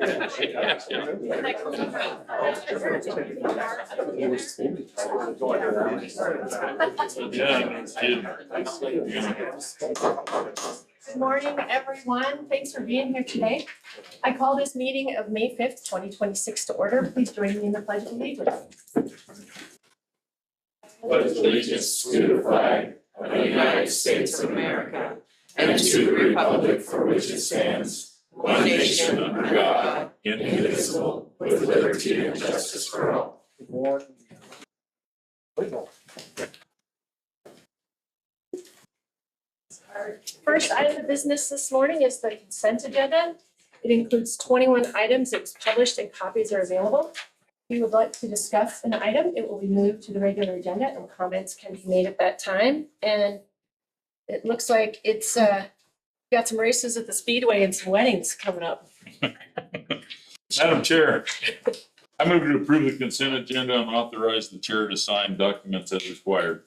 Good morning, everyone. Thanks for being here today. I call this meeting of May 5th, 2026 to order. Please join me in the pledge of allegiance. Pledge allegiance to the flag of the United States of America and to the republic for which it stands, one nation under God, indivisible, with liberty and justice for all. Our first item of business this morning is the consent agenda. It includes 21 items. It was published and copies are available. If you would like to discuss an item, it will be moved to the regular agenda and comments can be made at that time. And it looks like it's got some races at the Speedway and some weddings coming up. Madam Chair, I move to approve the consent agenda and authorize the chair to sign documents as required.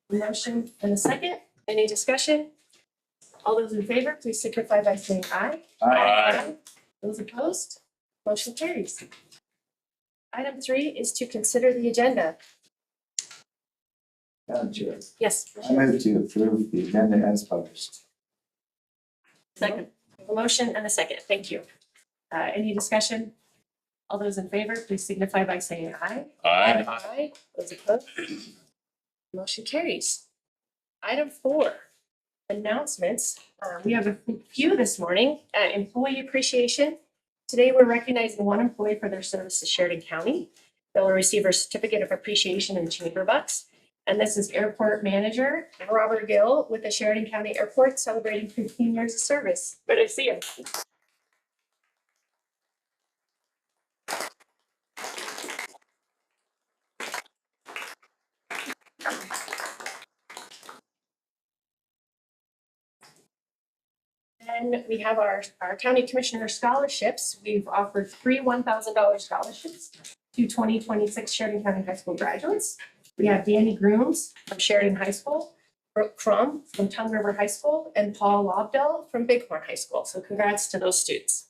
Motion and a second. Any discussion? All those in favor, please signify by saying aye. Aye. Those opposed? Motion carries. Item 3 is to consider the agenda. Madam Chair, Yes. I move to approve the agenda as published. Second. A motion and a second. Thank you. Any discussion? All those in favor, please signify by saying aye. Aye. Aye. Those opposed? Motion carries. Item 4, announcements. We have a few this morning. Employee appreciation. Today, we're recognizing one employee for their service to Sheridan County. They'll receive a certificate of appreciation and chamber bucks. And this is Airport Manager Robert Gill with the Sheridan County Airport celebrating 15 years of service. Good to see you. And we have our county commissioner scholarships. We've offered 3 $1,000 scholarships to 2026 Sheridan County High School graduates. We have Danny Grooms from Sheridan High School, Brooke Crum from Tongue River High School, and Paul Lobdell from Bighorn High School. So congrats to those students.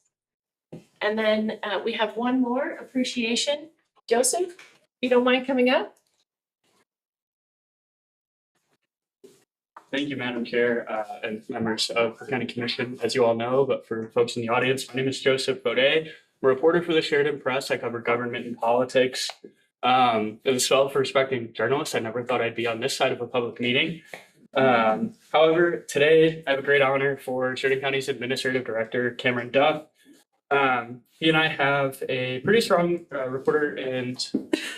And then we have one more appreciation. Joseph, if you don't mind coming up. Thank you, Madam Chair, and members of the County Commission. As you all know, but for folks in the audience, my name is Joseph Baudet. I'm a reporter for the Sheridan Press. I cover government and politics. As a self-respecting journalist, I never thought I'd be on this side of a public meeting. However, today I have a great honor for Sheridan County's Administrative Director, Cameron Duff. He and I have a pretty strong reporter and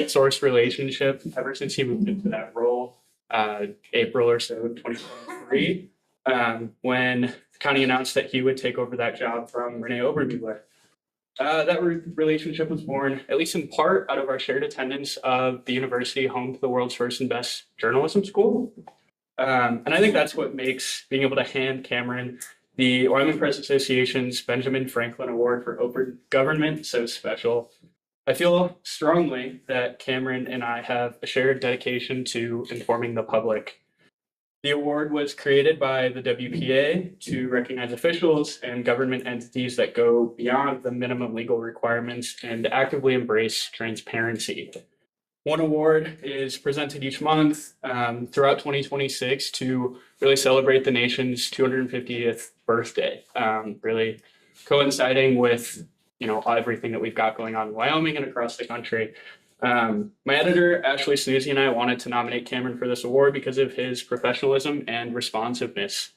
source relationship ever since he moved into that role. April or so, 2023, when the county announced that he would take over that job from Renee Obermueller. That relationship was born, at least in part, out of our shared attendance of the university home to the world's first and best journalism school. And I think that's what makes being able to hand Cameron the Wyoming Press Association's Benjamin Franklin Award for Open Government so special. I feel strongly that Cameron and I have a shared dedication to informing the public. The award was created by the WPA to recognize officials and government entities that go beyond the minimum legal requirements and actively embrace transparency. One award is presented each month throughout 2026 to really celebrate the nation's 250th birthday, really coinciding with everything that we've got going on in Wyoming and across the country. My editor, Ashley Snoozy, and I wanted to nominate Cameron for this award because of his professionalism and responsiveness.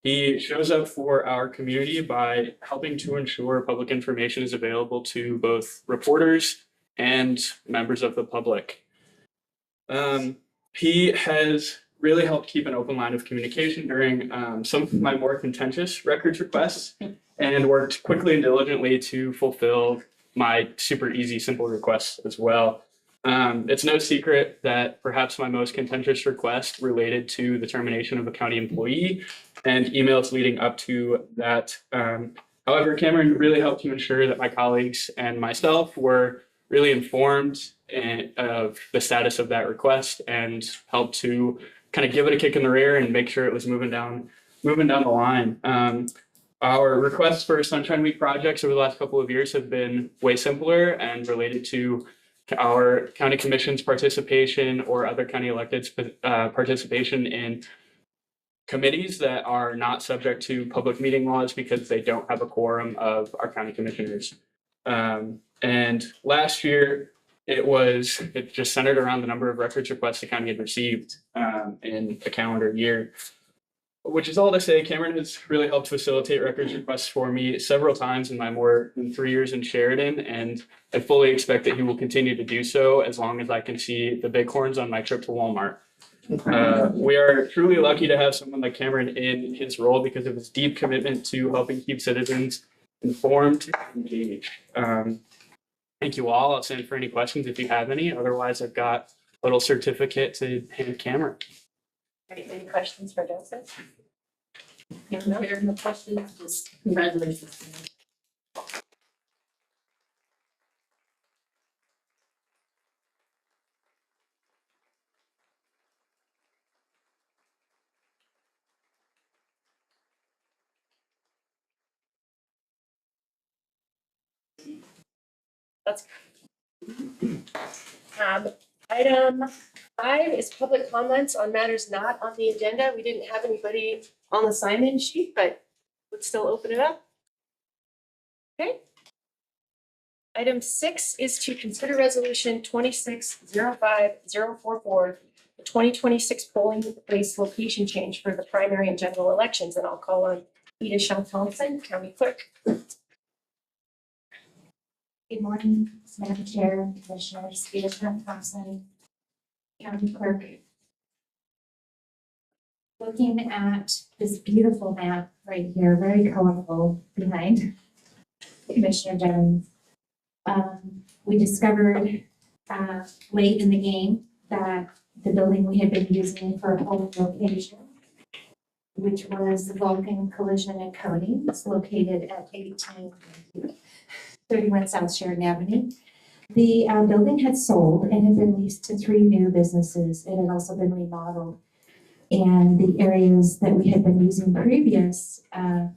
He shows up for our community by helping to ensure public information is available to both reporters and members of the public. He has really helped keep an open line of communication during some of my more contentious records requests and worked quickly and diligently to fulfill my super easy, simple requests as well. It's no secret that perhaps my most contentious request related to the termination of a county employee and emails leading up to that. However, Cameron really helped to ensure that my colleagues and myself were really informed of the status of that request and helped to kind of give it a kick in the rear and make sure it was moving down the line. Our requests for Sunshine Week projects over the last couple of years have been way simpler and related to our county commission's participation or other county electeds' participation in committees that are not subject to public meeting laws because they don't have a quorum of our county commissioners. And last year, it just centered around the number of records requests the county had received in a calendar year. Which is all to say, Cameron has really helped facilitate records requests for me several times in my more than 3 years in Sheridan, and I fully expect that he will continue to do so as long as I can see the bighorns on my trip to Walmart. We are truly lucky to have someone like Cameron in his role because of his deep commitment to helping keep citizens informed and engaged. Thank you all. I'll stand for any questions if you have any. Otherwise, I've got a little certificate to hand Cameron. Any questions for Joseph? If there are no questions, just congratulations. That's item 5 is public comments on matters not on the agenda. We didn't have anybody on the sign-in sheet, but would still open it up. Okay. Item 6 is to consider resolution 26-05044, the 2026 polling place location change for the primary and general elections. And I'll call on Eda Shaw Thompson, County Clerk. Good morning, Madam Chair, Commissioners, Eda Shaw Thompson, County Clerk. Looking at this beautiful map right here, very colorful behind Commissioner Jennings. We discovered late in the game that the building we had been using for a polling location, which was the Vulcan Collision and Coating, it's located at 1831 South Sheridan Avenue. The building had sold and had been leased to 3 new businesses. It had also been remodeled. And the areas that we had been using previous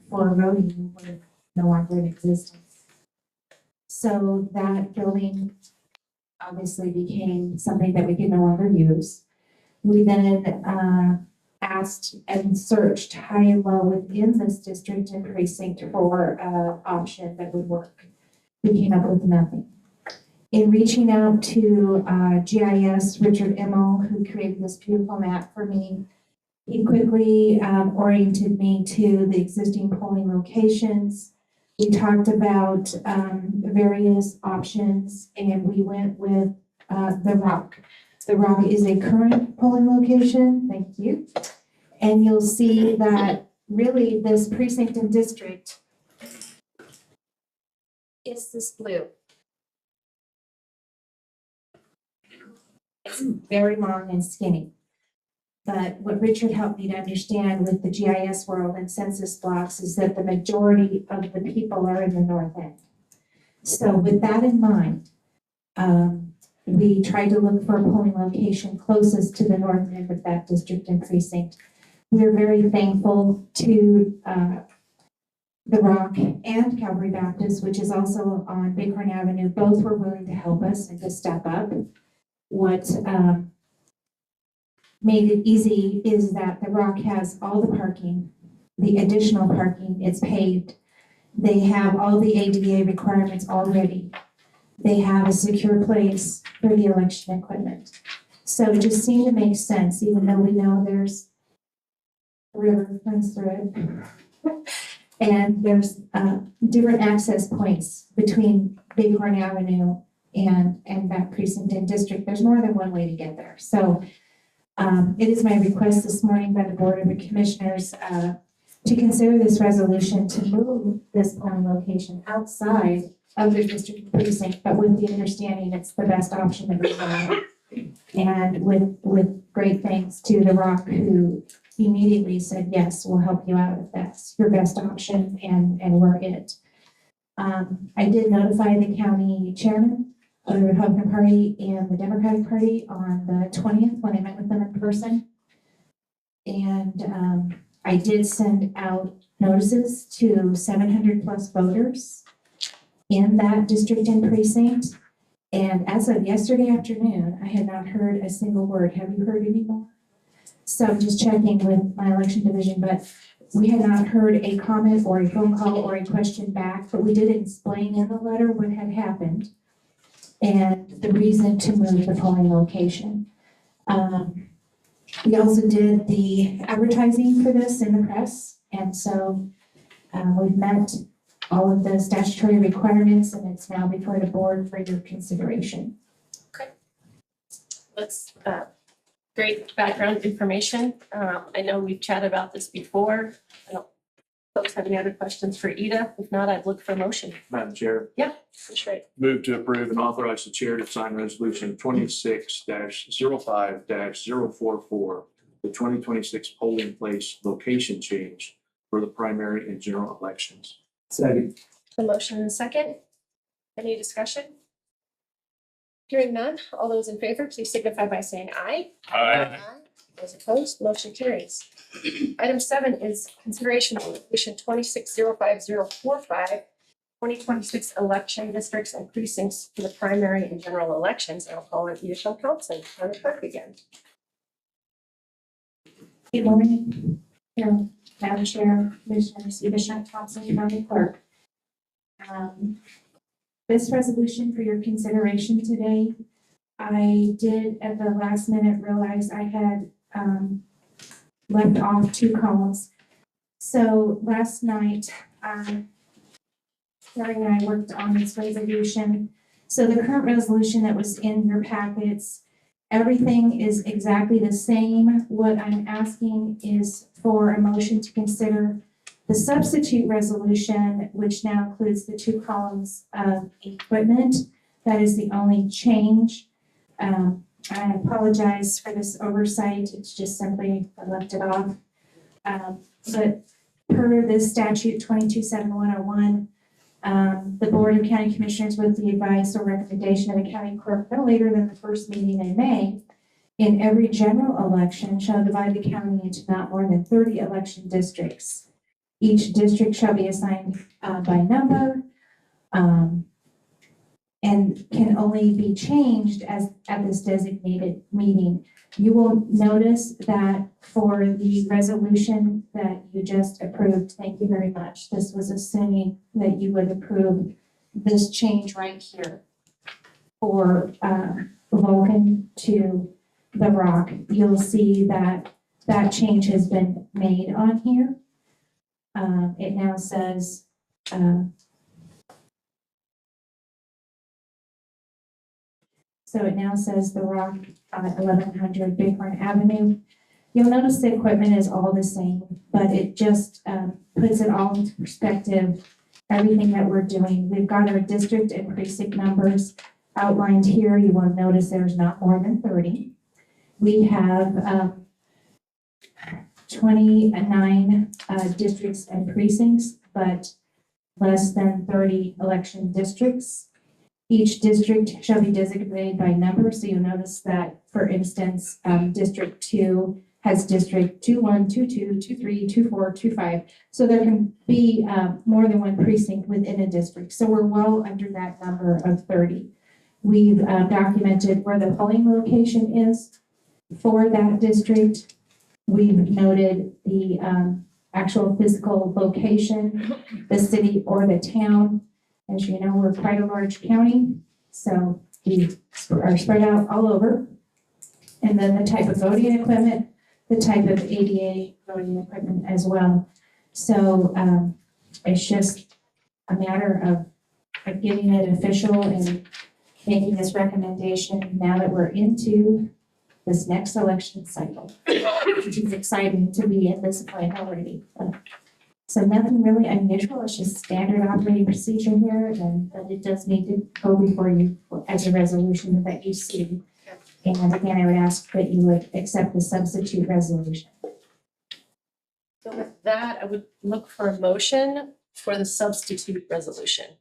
for voting were no longer in existence. So that building obviously became something that we could no longer use. We then asked and searched high and low within this district and precinct for an option that would work. We came up with nothing. In reaching out to GIS, Richard Immel, who created this beautiful map for me, he quickly oriented me to the existing polling locations. We talked about various options and we went with the Rock. The Rock is a current polling location, thank you. And you'll see that really this precinct and district is this blue. It's very long and skinny. But what Richard helped me to understand with the GIS world and census blocks is that the majority of the people are in the north end. So with that in mind, we tried to look for a polling location closest to the north end of that district and precinct. We're very thankful to the Rock and Calvary Baptist, which is also on Bighorn Avenue. Both were willing to help us and to step up. What made it easy is that the Rock has all the parking, the additional parking, it's paved. They have all the ADA requirements already. They have a secure place for the election equipment. So it just seemed to make sense, even though we know there's a river runs through it. And there's different access points between Bighorn Avenue and that precinct and district. There's more than one way to get there. So it is my request this morning by the Board of Commissioners to consider this resolution to move this polling location outside of the district precinct, but with the understanding it's the best option that we have. And with great thanks to the Rock, who immediately said, yes, we'll help you out if that's your best option, and we're it. I did notify the county chairman of the Republican Party and the Democratic Party on the 20th when I met with them in person. And I did send out notices to 700 plus voters in that district and precinct. And as of yesterday afternoon, I had not heard a single word. Have you heard any more? So I'm just checking with my election division, but we had not heard a comment or a phone call or a question back, but we did explain in the letter what had happened and the reason to move the polling location. We also did the advertising for this in the press, and so we've met all of the statutory requirements, and it's now before the board for your consideration. Let's, great background information. I know we've chatted about this before. I don't, folks have any other questions for Ida? If not, I'd look for a motion. Madam Chair, That's right. move to approve and authorize the chair to sign resolution 26-05-044, the 2026 polling place location change for the primary and general elections. Second. The motion and a second. Any discussion? Hearing none, all those in favor, please signify by saying aye. Those opposed, motion carries. Item 7 is consideration of resolution 26-05-045, 2026 election districts and precincts for the primary and general elections. I'll call it Ida Thompson, on the clerk again. Good morning, Madam Chair, Commissioners, Ida Thompson, County Clerk. This resolution for your consideration today, I did at the last minute realize I had left off 2 columns. So last night, Terry and I worked on this resolution. So the current resolution that was in your packets, everything is exactly the same. What I'm asking is for a motion to consider the substitute resolution, which now includes the 2 columns of equipment. That is the only change. I apologize for this oversight. It's just simply I left it off. But per this statute 227101, the Board of County Commissioners, with the advice or recommendation of the county clerk no later than the first meeting in May, in every general election shall divide the county into not more than 30 election districts. Each district shall be assigned by number and can only be changed as at this designated meeting. You will notice that for the resolution that you just approved, thank you very much. This was assuming that you would approve this change right here for Vulcan to the Rock. You'll see that that change has been made on here. It now says, so it now says the Rock, 1100 Bighorn Avenue. You'll notice the equipment is all the same, but it just puts it all into perspective, everything that we're doing. We've got our district and precinct numbers outlined here. You will notice there's not more than 30. We have 29 districts and precincts, but less than 30 election districts. Each district shall be designated by number. So you'll notice that, for instance, District 2 has District 21, 22, 23, 24, 25. So there can be more than one precinct within a district. So we're well under that number of 30. We've documented where the polling location is for that district. We've noted the actual physical location, the city or the town. As you know, we're quite a large county, so we are spread out all over. And then the type of voting equipment, the type of ADA voting equipment as well. So it's just a matter of getting it official and making this recommendation now that we're into this next election cycle. Which is exciting to be at this point already. So nothing really unusual, it's just standard operating procedure here, but it does need to go before you as a resolution that you see. And again, I would ask that you would accept the substitute resolution. So with that, I would look for a motion for the substitute resolution.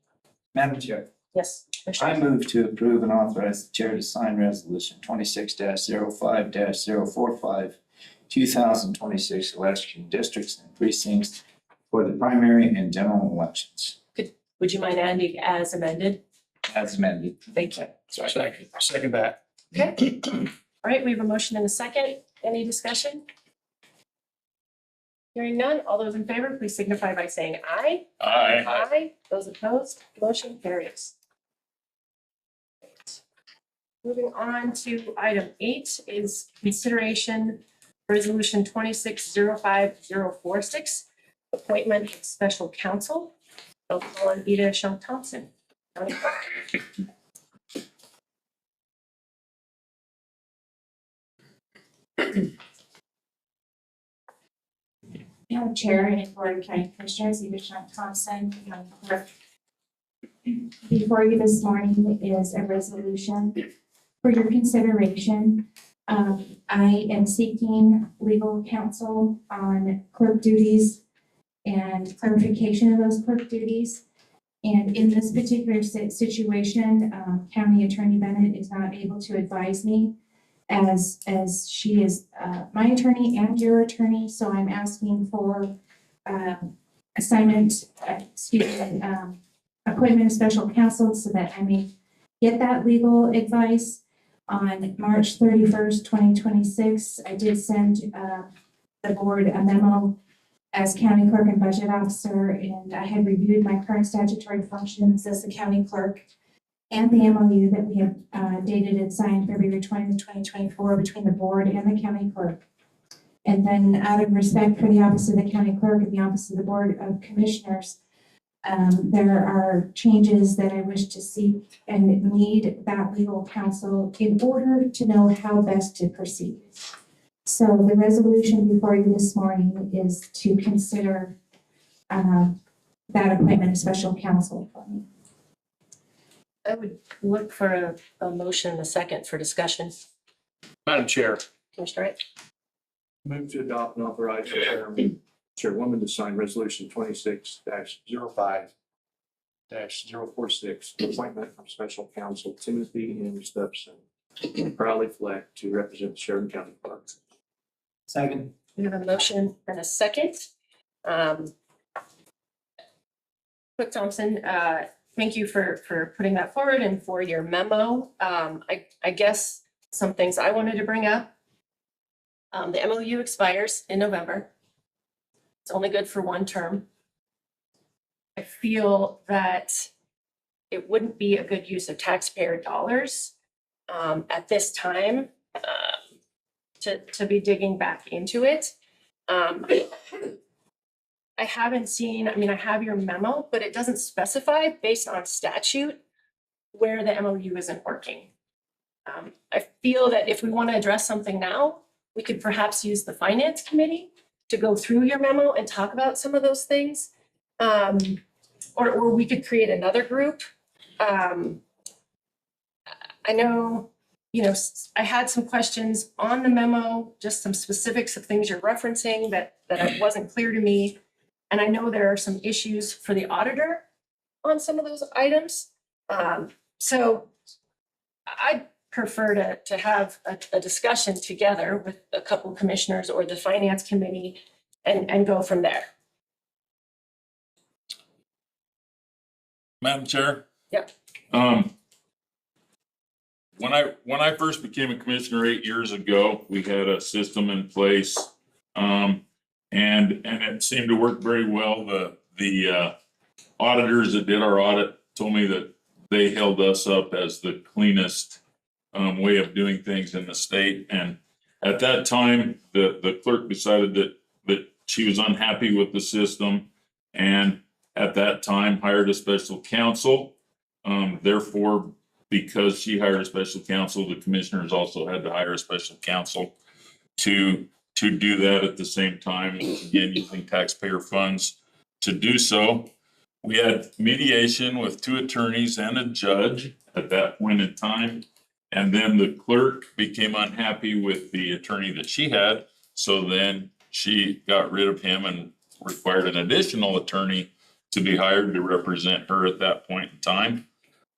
Madam Chair, Yes, I Commissioner. move to approve and authorize the chair to sign resolution 26-05-045, 2026 election districts and precincts for the primary and general elections Would you mind adding as amended? as amended. Thank you. Second that. Okay. All right, we have a motion and a second. Any discussion? Hearing none, all those in favor, please signify by saying aye. Aye. Aye. Those opposed, motion carries. Moving on to item 8 is consideration resolution 26-05046, appointment of special counsel. I'll call on Ida Shaw Thompson. County Clerk. Madam Chair and Board of County Commissioners, Eva Thompson, County Clerk. Before you this morning is a resolution for your consideration. I am seeking legal counsel on clerk duties and clarification of those clerk duties. And in this particular situation, County Attorney Bennett is not able to advise me as she is my attorney and your attorney. So I'm asking for appointment of special counsel so that I may get that legal advice. On March 31st, 2026, I did send the board a memo as county clerk and budget officer, and I had reviewed my current statutory functions as the county clerk and the MOU that we have dated and signed February 20th, 2024 between the board and the county clerk. And then out of respect for the office of the county clerk and the office of the board of commissioners, there are changes that I wish to seek and need that legal counsel in order to know how best to proceed. So the resolution before you this morning is to consider that appointment of special counsel for me. I would look for a motion and a second for discussion. Madam Chair, Commissioner Wright? Move to adopt and authorize the chairwoman to sign resolution 26-05-046, appointment of special counsel Timothy M. Stubson, proudly Fleck, to represent Sheridan County Clerk. Second. We have a motion and a second. Clerk Thompson, thank you for putting that forward and for your memo. I guess some things I wanted to bring up. The MOU expires in November. It's only good for one term. I feel that it wouldn't be a good use of taxpayer dollars at this time to be digging back into it. I haven't seen, I mean, I have your memo, but it doesn't specify based on statute where the MOU isn't working. I feel that if we want to address something now, we could perhaps use the finance committee to go through your memo and talk about some of those things. Or we could create another group. I know, I had some questions on the memo, just some specifics of things you're referencing that wasn't clear to me. And I know there are some issues for the auditor on some of those items. So I'd prefer to have a discussion together with a couple commissioners or the finance committee and go from there. Madam Chair? Yeah. When I first became a commissioner 8 years ago, we had a system in place. And it seemed to work very well. The auditors that did our audit told me that they held us up as the cleanest way of doing things in the state. And at that time, the clerk decided that she was unhappy with the system, and at that time hired a special counsel. Therefore, because she hired a special counsel, the commissioners also had to hire a special counsel to do that at the same time, again, using taxpayer funds to do so. We had mediation with 2 attorneys and a judge at that point in time. And then the clerk became unhappy with the attorney that she had. So then she got rid of him and required an additional attorney to be hired to represent her at that point in time.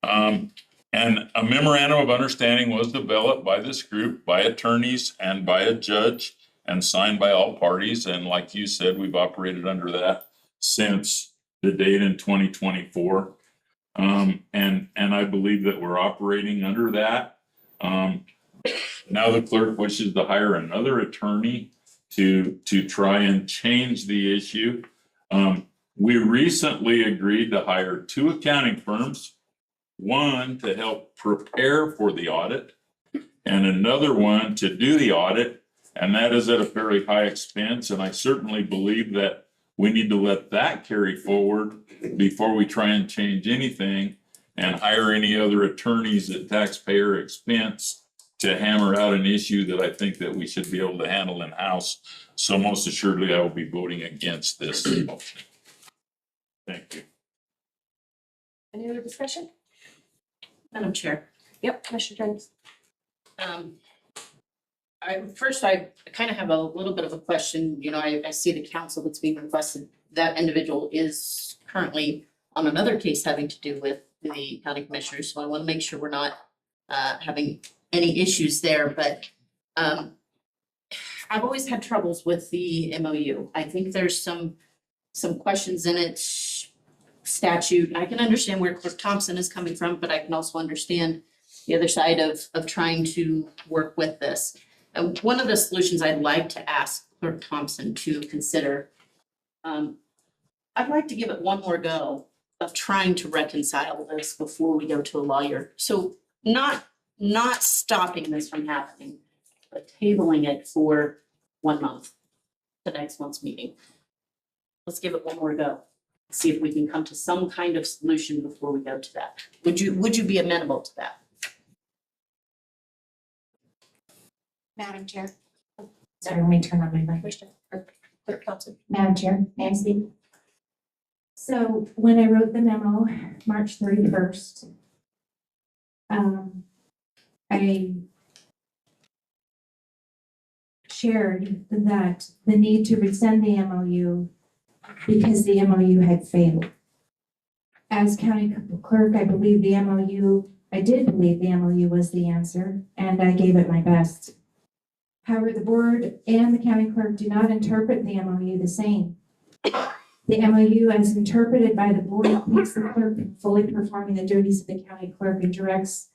And a memorandum of understanding was developed by this group, by attorneys and by a judge, and signed by all parties. And like you said, we've operated under that since the date in 2024. And I believe that we're operating under that. Now the clerk wishes to hire another attorney to try and change the issue. We recently agreed to hire 2 accounting firms, one to help prepare for the audit and another one to do the audit. And that is at a fairly high expense. And I certainly believe that we need to let that carry forward before we try and change anything and hire any other attorneys at taxpayer expense to hammer out an issue that I think that we should be able to handle in-house. So most assuredly, I will be voting against this motion. Thank you. Any other discussion? Madam Chair, Yep, Commissioner Jennings. I kind of have a little bit of a question. You know, I see the counsel that's being requested. That individual is currently on another case having to do with the county commissioners, so I want to make sure we're not having any issues there, but I've always had troubles with the MOU. I think there's some questions in it, statute. I can understand where Clerk Thompson is coming from, but I can also understand the other side of trying to work with this. And one of the solutions I'd like to ask Clerk Thompson to consider, I'd like to give it one more go of trying to reconcile this before we go to a lawyer. So not stopping this from happening, but tabling it for 1 month, the next month's meeting. Let's give it one more go. See if we can come to some kind of solution before we go to that. Would you be amenable to that? Madam Chair. Sorry, let me turn on my mic. Commissioner, or Clerk Thompson. Madam Chair, may I speak? So when I wrote the memo, March 31st, I shared that the need to rescind the MOU because the MOU had failed. As county clerk, I did believe the MOU was the answer, and I gave it my best. However, the board and the county clerk do not interpret the MOU the same. The MOU, as interpreted by the board, keeps the clerk from fully performing the duties of the county clerk and directs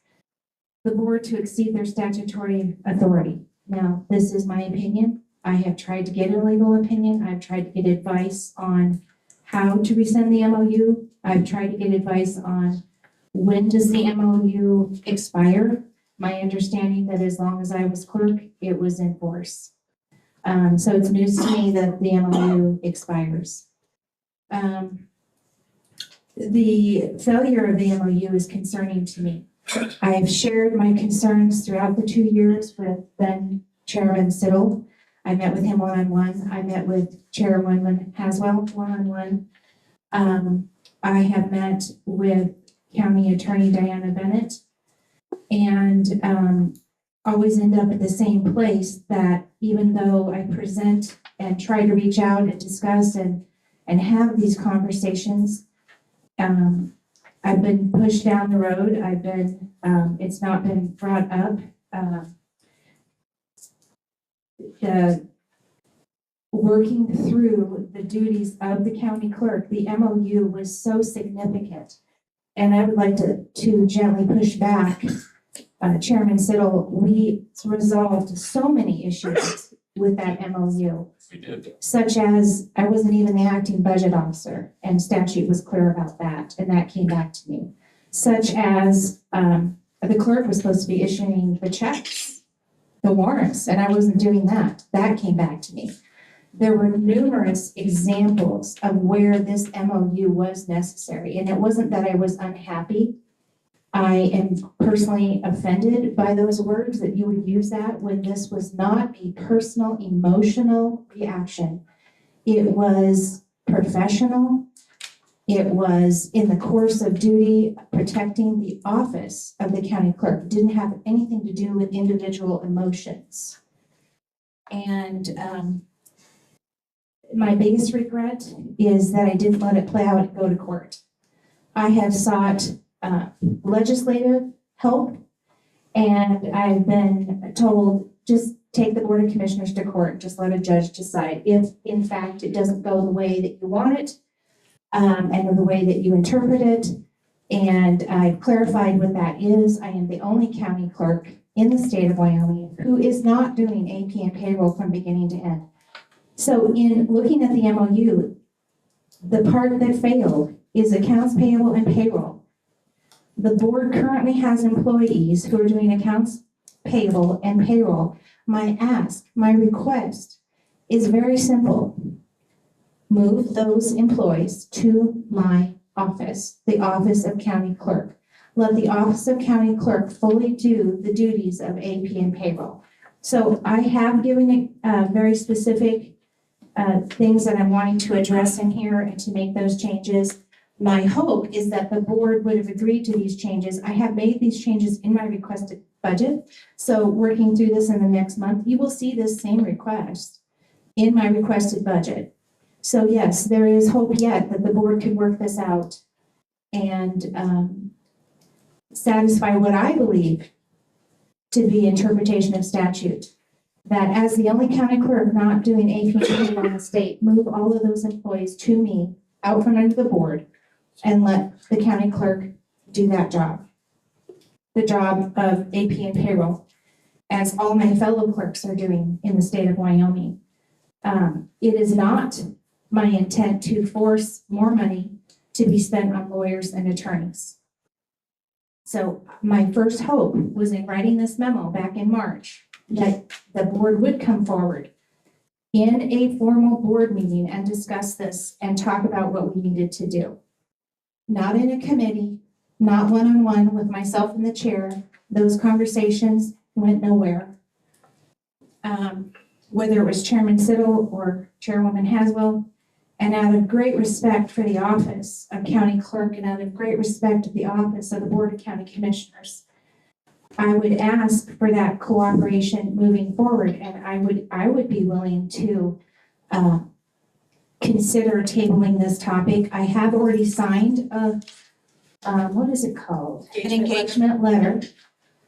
the board to exceed their statutory authority. Now, this is my opinion. I have tried to get a legal opinion. I've tried to get advice on how to rescind the MOU. I've tried to get advice on when does the MOU expire. My understanding that as long as I was clerk, it was in force. So it's news to me that the MOU expires. The failure of the MOU is concerning to me. I've shared my concerns throughout the 2 years with then Chairman Siddle. I met with him one-on-one. I met with Chairwoman Haswell one-on-one. I have met with County Attorney Diana Bennett, and always end up at the same place, that even though I present and try to reach out and discuss and have these conversations, I've been pushed down the road. It's not been brought up. Working through the duties of the county clerk, the MOU was so significant. And I would like to gently push back. Chairman Siddle, we resolved so many issues with that MOU. We did. Such as, I wasn't even the acting budget officer, and statute was clear about that, and that came back to me. Such as, the clerk was supposed to be issuing the checks, the warrants, and I wasn't doing that. That came back to me. There were numerous examples of where this MOU was necessary, and it wasn't that I was unhappy. I am personally offended by those words, that you would use that when this was not a personal, emotional reaction. It was professional. It was in the course of duty, protecting the office of the county clerk. It didn't have anything to do with individual emotions. And my biggest regret is that I didn't let it play out and go to court. I have sought legislative help, and I've been told, just take the Board of Commissioners to court, just let a judge decide. If in fact it doesn't go the way that you want it, and the way that you interpret it. And I clarified what that is. I am the only county clerk in the state of Wyoming who is not doing AP and payroll from beginning to end. So in looking at the MOU, the part that failed is accounts payable and payroll. The board currently has employees who are doing accounts payable and payroll. My request is very simple. Move those employees to my office, the office of county clerk. Let the office of county clerk fully do the duties of AP and payroll. So I have given very specific things that I'm wanting to address in here and to make those changes. My hope is that the board would have agreed to these changes. I have made these changes in my requested budget. So working through this in the next month, you will see this same request in my requested budget. So yes, there is hope yet that the board could work this out and satisfy what I believe to be interpretation of statute. That as the only county clerk not doing AP and on the state, move all of those employees to me out from under the board and let the county clerk do that job. The job of AP and payroll, as all my fellow clerks are doing in the state of Wyoming. It is not my intent to force more money to be spent on lawyers and attorneys. So my first hope was in writing this memo back in March that the board would come forward in a formal board meeting and discuss this and talk about what we needed to do. Not in a committee, not one-on-one with myself in the chair. Those conversations went nowhere. Whether it was Chairman Siddle or Chairwoman Haswell, and out of great respect for the office of county clerk and out of great respect of the office of the Board of County Commissioners, I would ask for that cooperation moving forward, and I would be willing to consider tabling this topic. I have already signed a, what is it called? An engagement letter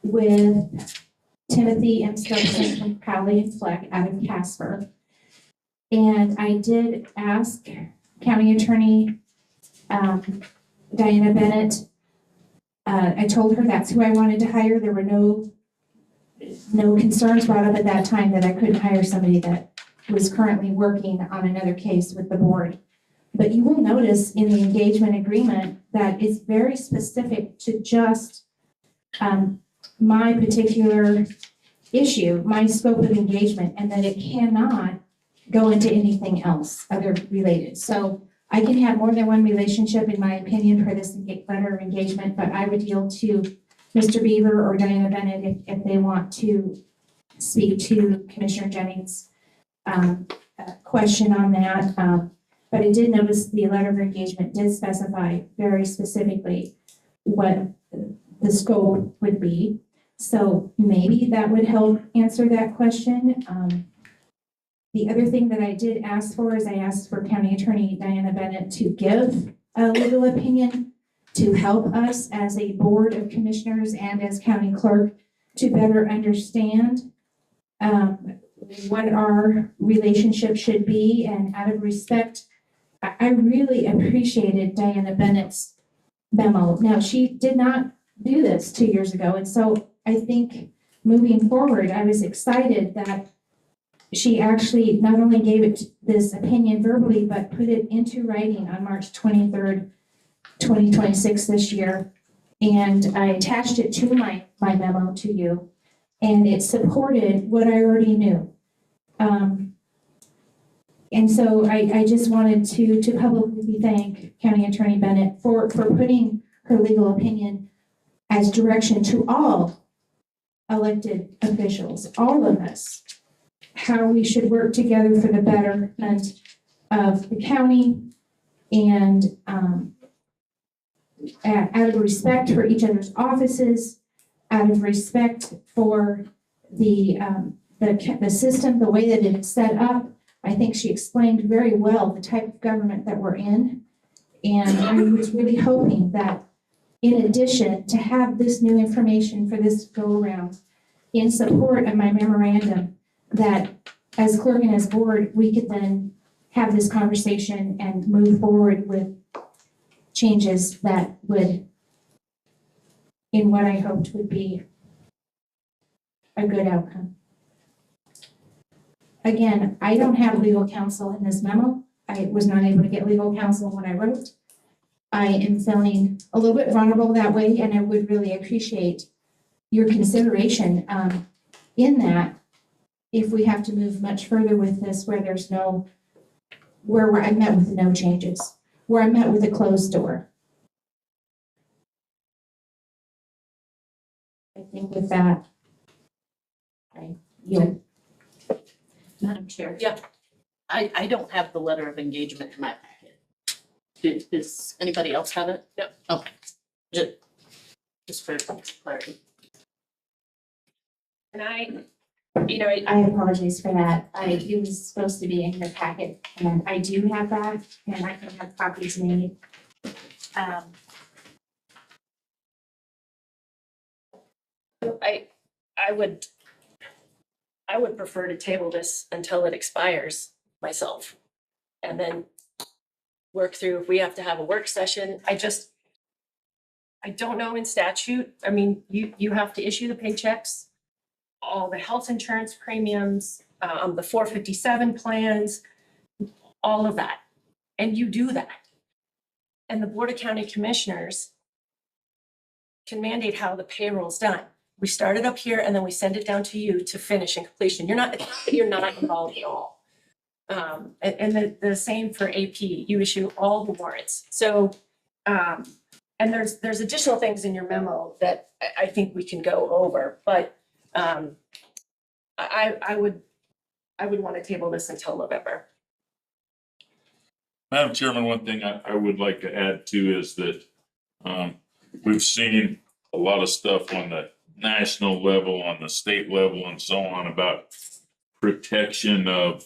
with Timothy M. Stokes from Crowley and Fleck out of Casper. And I did ask County Attorney Diana Bennett. I told her that's who I wanted to hire. There were no concerns brought up at that time that I couldn't hire somebody that was currently working on another case with the board. But you will notice in the engagement agreement that it's very specific to just my particular issue, my scope of engagement, and that it cannot go into anything else other related. So I can have more than one relationship, in my opinion, for this letter of engagement, but I would yield to Mr. Beaver or Diana Bennett if they want to speak to Commissioner Jennings' question on that. But I did notice the letter of engagement did specify very specifically what the scope would be. So maybe that would help answer that question. The other thing that I did ask for is I asked for County Attorney Diana Bennett to give a legal opinion to help us as a board of commissioners and as county clerk to better understand what our relationship should be. And out of respect, I really appreciated Diana Bennett's memo. Now, she did not do this 2 years ago. And so I think moving forward, I was excited that she actually not only gave it this opinion verbally, but put it into writing on March 23rd, 2026 this year. And I attached it to my memo to you, and it supported what I already knew. And so I just wanted to publicly thank County Attorney Bennett for putting her legal opinion as direction to all elected officials, all of us, how we should work together for the betterment of the county and out of respect for each other's offices, out of respect for the system, the way that it is set up. I think she explained very well the type of government that we're in. And I was really hoping that in addition to have this new information for this go around in support of my memorandum, that as clerk and as board, we could then have this conversation and move forward with changes that would, in what I hoped would be a good outcome. Again, I don't have legal counsel in this memo. I was not able to get legal counsel when I wrote. I am feeling a little bit vulnerable that way, and I would really appreciate your consideration in that if we have to move much further with this, where there's no, where I met with no changes, where I met with a closed door. I think with that, I yield. Madam Chair. Yeah. I don't have the letter of engagement in my packet. Does anybody else have it? No. Okay. Just for clarity. And I I apologize for that. It was supposed to be in your packet, and I do have that, and I can have copies made. I would prefer to table this until it expires myself. And then work through if we have to have a work session. I don't know in statute. I mean, you have to issue the paychecks, all the health insurance premiums, the 457 plans, all of that. And you do that. And the Board of County Commissioners can mandate how the payroll's done. We start it up here and then we send it down to you to finish and completion. You're not involved at all. And the same for AP. You issue all the warrants. So, and there's additional things in your memo that I think we can go over, but I would want to table this until November. Madam Chairman, one thing I would like to add to is that we've seen a lot of stuff on the national level, on the state level, and so on about protection of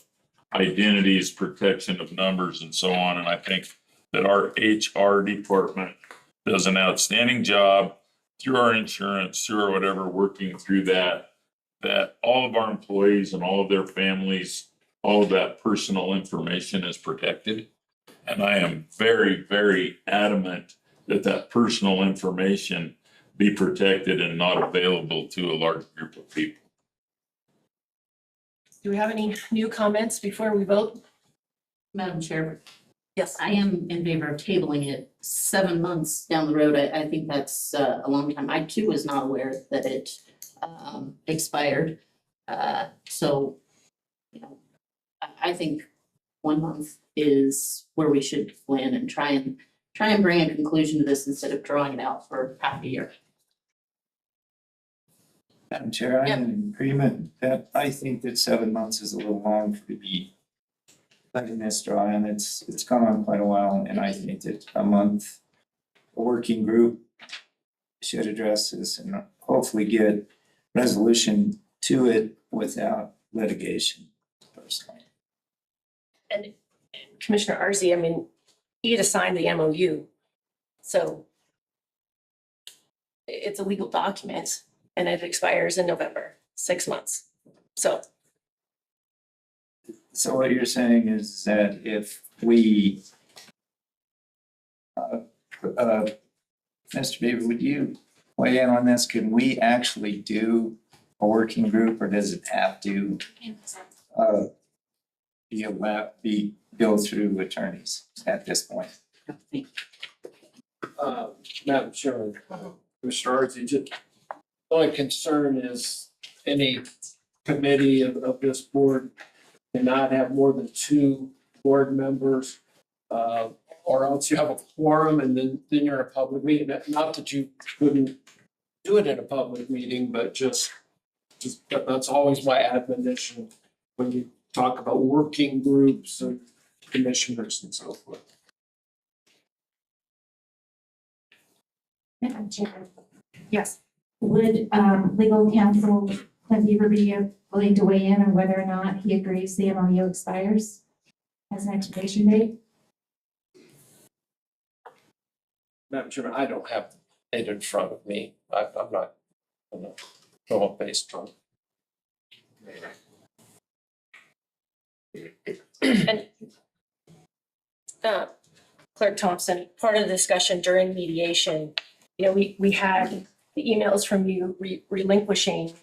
identities, protection of numbers, and so on. And I think that our HR department does an outstanding job through our insurance, through our whatever, working through that all of our employees and all of their families, all of that personal information is protected. And I am very, very adamant that personal information be protected and not available to a large group of people. Do we have any new comments before we vote? Madam Chair, Yes. I am in favor of tabling it 7 months down the road. I think that's a long time. I too was not aware that it expired. So, you know, I think 1 month is where we should plan and try and bring a conclusion to this instead of drawing it out for half a year. Madam Chair, I'm in agreement that I think that 7 months is a little long to be letting this draw, and it's gone on quite a while, and I think that a month, a working group should address this and hopefully get resolution to it without litigation personally. And Commissioner Arzi, I mean, he had signed the MOU. So it's a legal document and it expires in November, 6 months. So So what you're saying is that if we, Mr. Beaver, would you weigh in on this? Can we actually do a working group, or does it have to go through attorneys at this point? Madam Chairman, Commissioner Artsy, the only concern is any committee of this board cannot have more than 2 board members, or else you have a quorum and then you're in a public meeting. Not that you couldn't do it in a public meeting, but just that's always my admonition when you talk about working groups and commissioners and so forth. Madam Chair, yes, would legal counsel Clint Beaver be willing to weigh in on whether or not he agrees the MOU expires as an expiration date? Madam Chairman, I don't have it in front of me. I'm not going based on. and Clint, Clerk Thompson, part of the discussion during mediation, you know, we had the emails from you relinquishing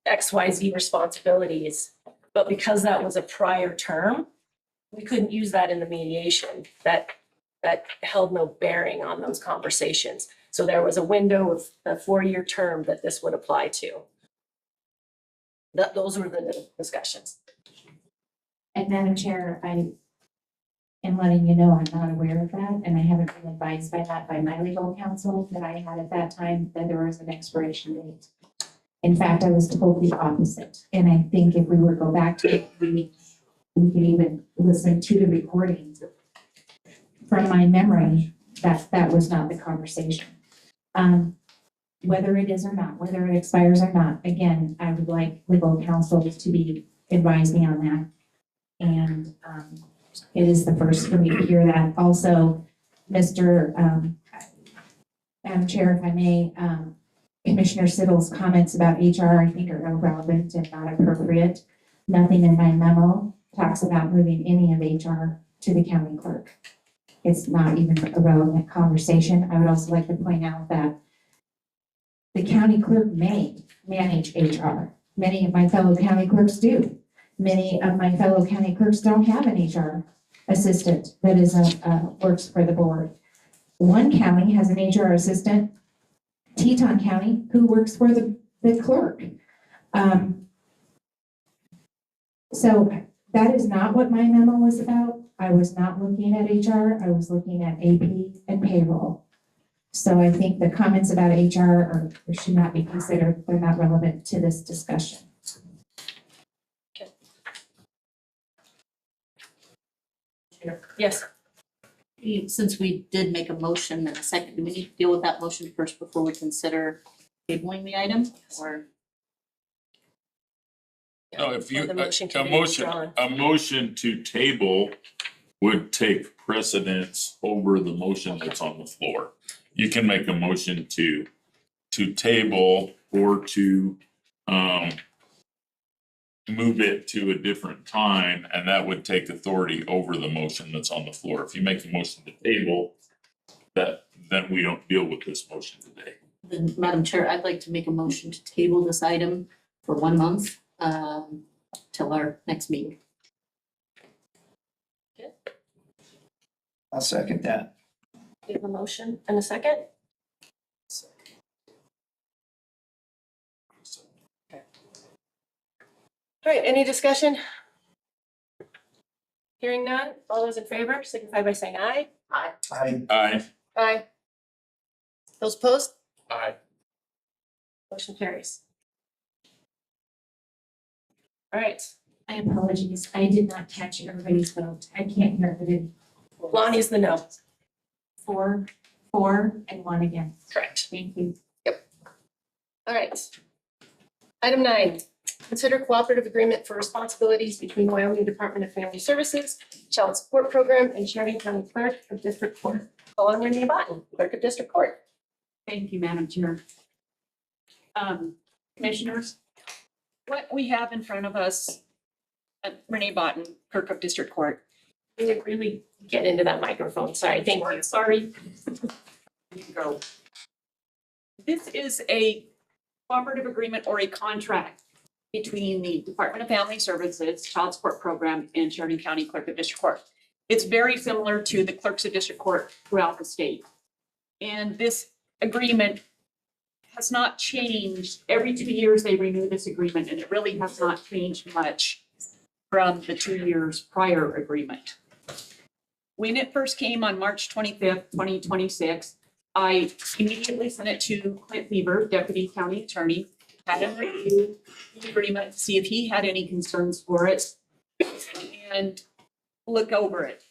XYZ responsibilities. But because that was a prior term, we couldn't use that in the mediation. That held no bearing on those conversations. So there was a window of a 4-year term that this would apply to. Those were the discussions. And Madam Chair, I am letting you know I'm not aware of that, and I haven't been advised by that by my legal counsel that I had at that time, that there was an expiration date. In fact, I was told the opposite, and I think if we were to go back to it, we could even listen to the recordings. From my memory, that was not the conversation. Whether it is or not, whether it expires or not, again, I would like legal counsel to be advising on that. And it is the first for me to hear that. Also, Madam Chair, if I may, Commissioner Siddle's comments about HR, I think are irrelevant and not appropriate. Nothing in my memo talks about moving any of HR to the county clerk. It's not even a relevant conversation. I would also like to point out that the county clerk may manage HR. Many of my fellow county clerks do. Many of my fellow county clerks don't have an HR assistant that is works for the board. One county has an HR assistant, Teton County, who works for the clerk. So that is not what my memo was about. I was not looking at HR. I was looking at AP and payroll. So I think the comments about HR should not be considered. They're not relevant to this discussion. Yes. Since we did make a motion and a second, do we need to deal with that motion first before we consider tabling the item, or? No, if you, Or the motion a can be motion, withdrawn. a motion to table would take precedence over the motion that's on the floor. You can make a motion to table or to, move it to a different time, and that would take authority over the motion that's on the floor. If you make the motion to table, then we don't deal with this motion today. Then, Madam Chair, I'd like to make a motion to table this item for 1 month, till our next meeting. I'll second that. We have a motion and a second. All right, any discussion? Hearing none, all those in favor signify by saying aye. Aye. Aye. Aye. Those opposed? Aye. Motion carries. All right, I apologize. I did not catch everybody's vote. I can't hear everybody. Lonnie's the no. 4, and 1 against. Correct. Thank you. All right. Item 9, consider cooperative agreement for responsibilities between Wyoming Department of Family Services, Child Support Program, and Sheridan County Clerk of District Court. Call on Renee Botten, Clerk of District Court. Thank you, Madam Chair. Commissioners, what we have in front of us, Renee Botten, Clerk of District Court. We would really get into that microphone. Sorry, thank you. Sorry. There you go. This is a cooperative agreement or a contract between the Department of Family Services, Child Support Program, and Sheridan County Clerk of District Court. It's very similar to the clerks of district court throughout the state. And this agreement has not changed. Every 2 years, they renew this agreement, and it really has not changed much from the 2 years prior agreement. When it first came on March 25th, 2026, I immediately sent it to Clint Beaver, Deputy County Attorney, had him review the agreement, see if he had any concerns for it, and look over it.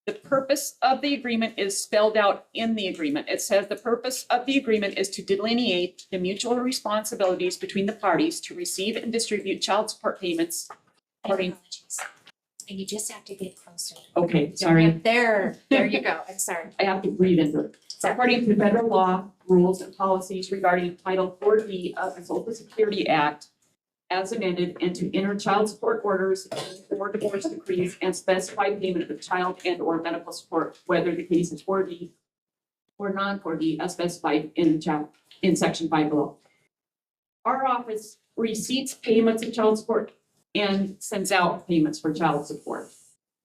The purpose of the agreement is spelled out in the agreement. It says the purpose of the agreement is to delineate the mutual responsibilities between the parties to receive and distribute child support payments. According, And you just have to get closer. okay, sorry, There you go. I'm sorry. I have to breathe into it. According to federal law, rules and policies regarding Title 4D of the Social Security Act, as amended and to enter child support orders or divorce decrees and specify payment of child and or medical support, whether the case is 4D or non-4D as specified in section 5 below. Our office receipts payments of child support and sends out payments for child support.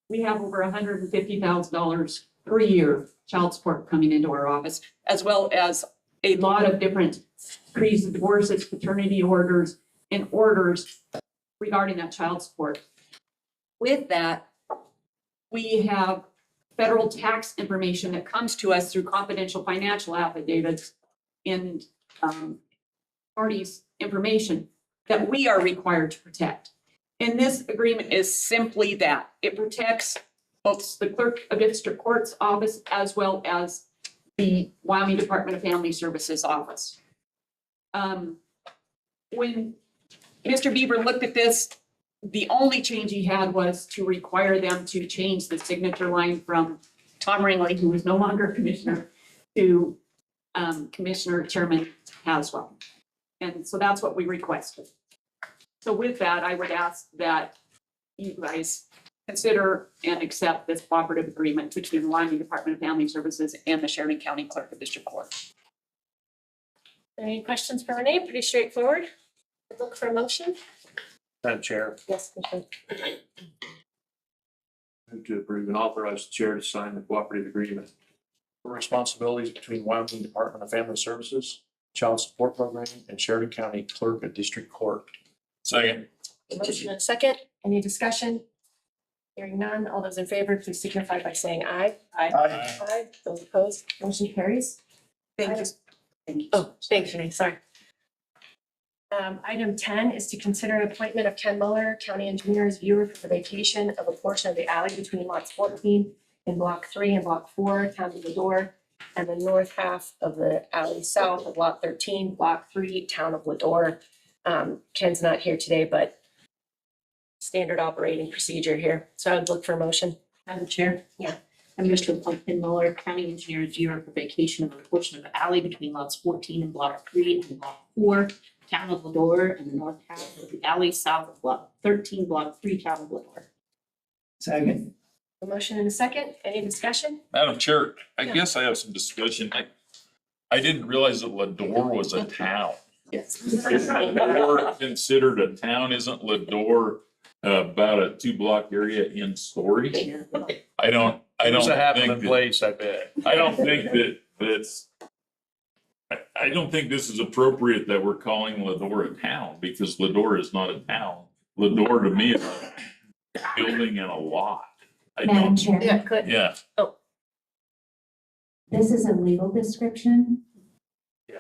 We have over $150,000 per year child support coming into our office, as well as a lot of different decrees of divorces, paternity orders, and orders regarding that child support. With that, we have federal tax information that comes to us through confidential financial affidavits and parties' information that we are required to protect. And this agreement is simply that. It protects both the clerk of district court's office as well as the Wyoming Department of Family Services office. When Mr. Beaver looked at this, the only change he had was to require them to change the signature line from Tom Ringley, who is no longer commissioner, to Commissioner Chairman Haswell. And so that's what we requested. So with that, I would ask that you guys consider and accept this cooperative agreement between the Wyoming Department of Family Services and the Sheridan County Clerk of District Court. Any questions for Renee? Pretty straightforward. Look for a motion. Madam Chair, Yes, Commissioner. move to approve and authorize the chair to sign the cooperative agreement for responsibilities between Wyoming Department of Family Services, Child Support Program, and Sheridan County Clerk of District Court. Second. A motion and a second. Any discussion? Hearing none. All those in favor, please signify by saying aye. Aye. Those opposed, motion carries. Thank you. Oh, thanks, Renee, sorry. Item 10 is to consider an appointment of Ken Muller, County Engineer's viewer for the vacation of a portion of the alley between lots 14 in Block 3 and Block 4, Town of Lador, and the north half of the alley south of Lot 13, Block 3, Town of Lador. Ken's not here today, but standard operating procedure here. So I would look for a motion. Madam Chair? Yeah. I move to appoint Ken Muller, County Engineer, viewer for vacation of a portion of the alley between lots 14 and Block 3 and Block 4, Town of Lador, and the north half of the alley south of Block 13, Block 3, Town of Lador. Second. A motion and a second. Any discussion? Madam Chair, I Yeah. guess I have some discussion. I didn't realize that Lador was a town. Yes. Is Lador considered a town? Isn't Lador about a 2-block area in Story? I don't There's a think happening that, place, I bet. I don't think that's, I don't think this is appropriate that we're calling Lador a town, because Lador is not a town. Lador to me is a building and a lot. I Madam don't, Chair. Yeah, good. yeah, This is a legal description. Yeah.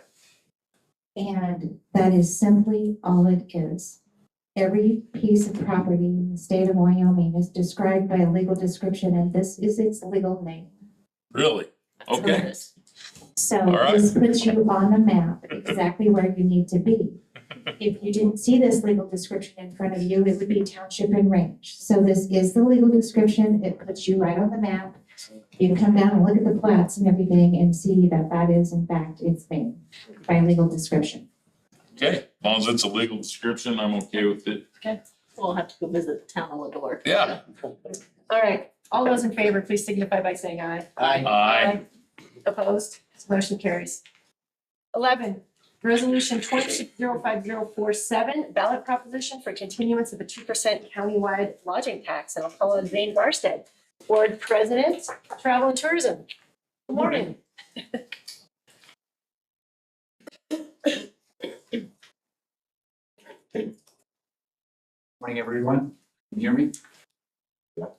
And that is simply all it is. Every piece of property in the state of Wyoming is described by a legal description, and this is its legal name. really? Okay. So All right. this puts you on the map exactly where you need to be. If you didn't see this legal description in front of you, it would be township and range. So this is the legal description. It puts you right on the map. You can come down and look at the plats and everything and see that that is in fact its name by legal description. Okay, as long as it's a legal description, I'm okay with it. We'll have to go visit the Town of Lador. Yeah. All right. All those in favor, please signify by saying aye. Aye. Opposed? Motion carries. 11, Resolution 205047, ballot proposition for continuance of a 2% countywide lodging tax. And I'll call on Zane Barstead, Board President, Travel and Tourism. Good morning. Morning, everyone. Can you hear me?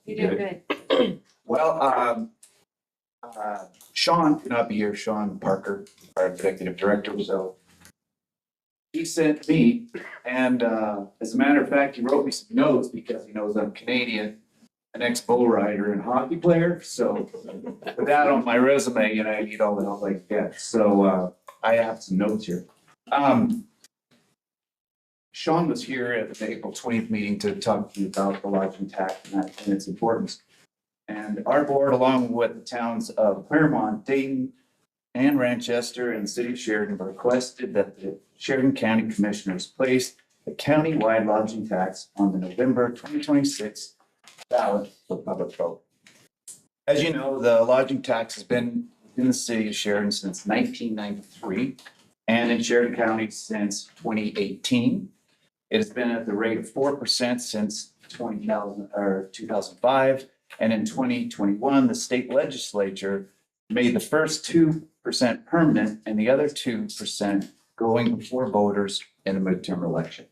You're doing good. Well, Sean cannot be here, Sean Parker, our executive director, so he sent me, and as a matter of fact, he wrote me some notes because he knows I'm Canadian, an ex-bull rider and hockey player, so with that on my resume, you know, I need all the help I can get, so I have some notes here. Sean was here at the April 20th meeting to talk to you about the lodging tax and its importance. And our board, along with the towns of Claremont, Dayton, and Ranchester, and the city of Sheridan, requested that the Sheridan County Commissioners place the countywide lodging tax on the November 2026 ballot for public vote. As you know, the lodging tax has been in the city of Sheridan since 1993 and in Sheridan County since 2018. It has been at the rate of 4% since 2005. And in 2021, the state legislature made the first 2% permanent and the other 2% going before voters in a midterm election.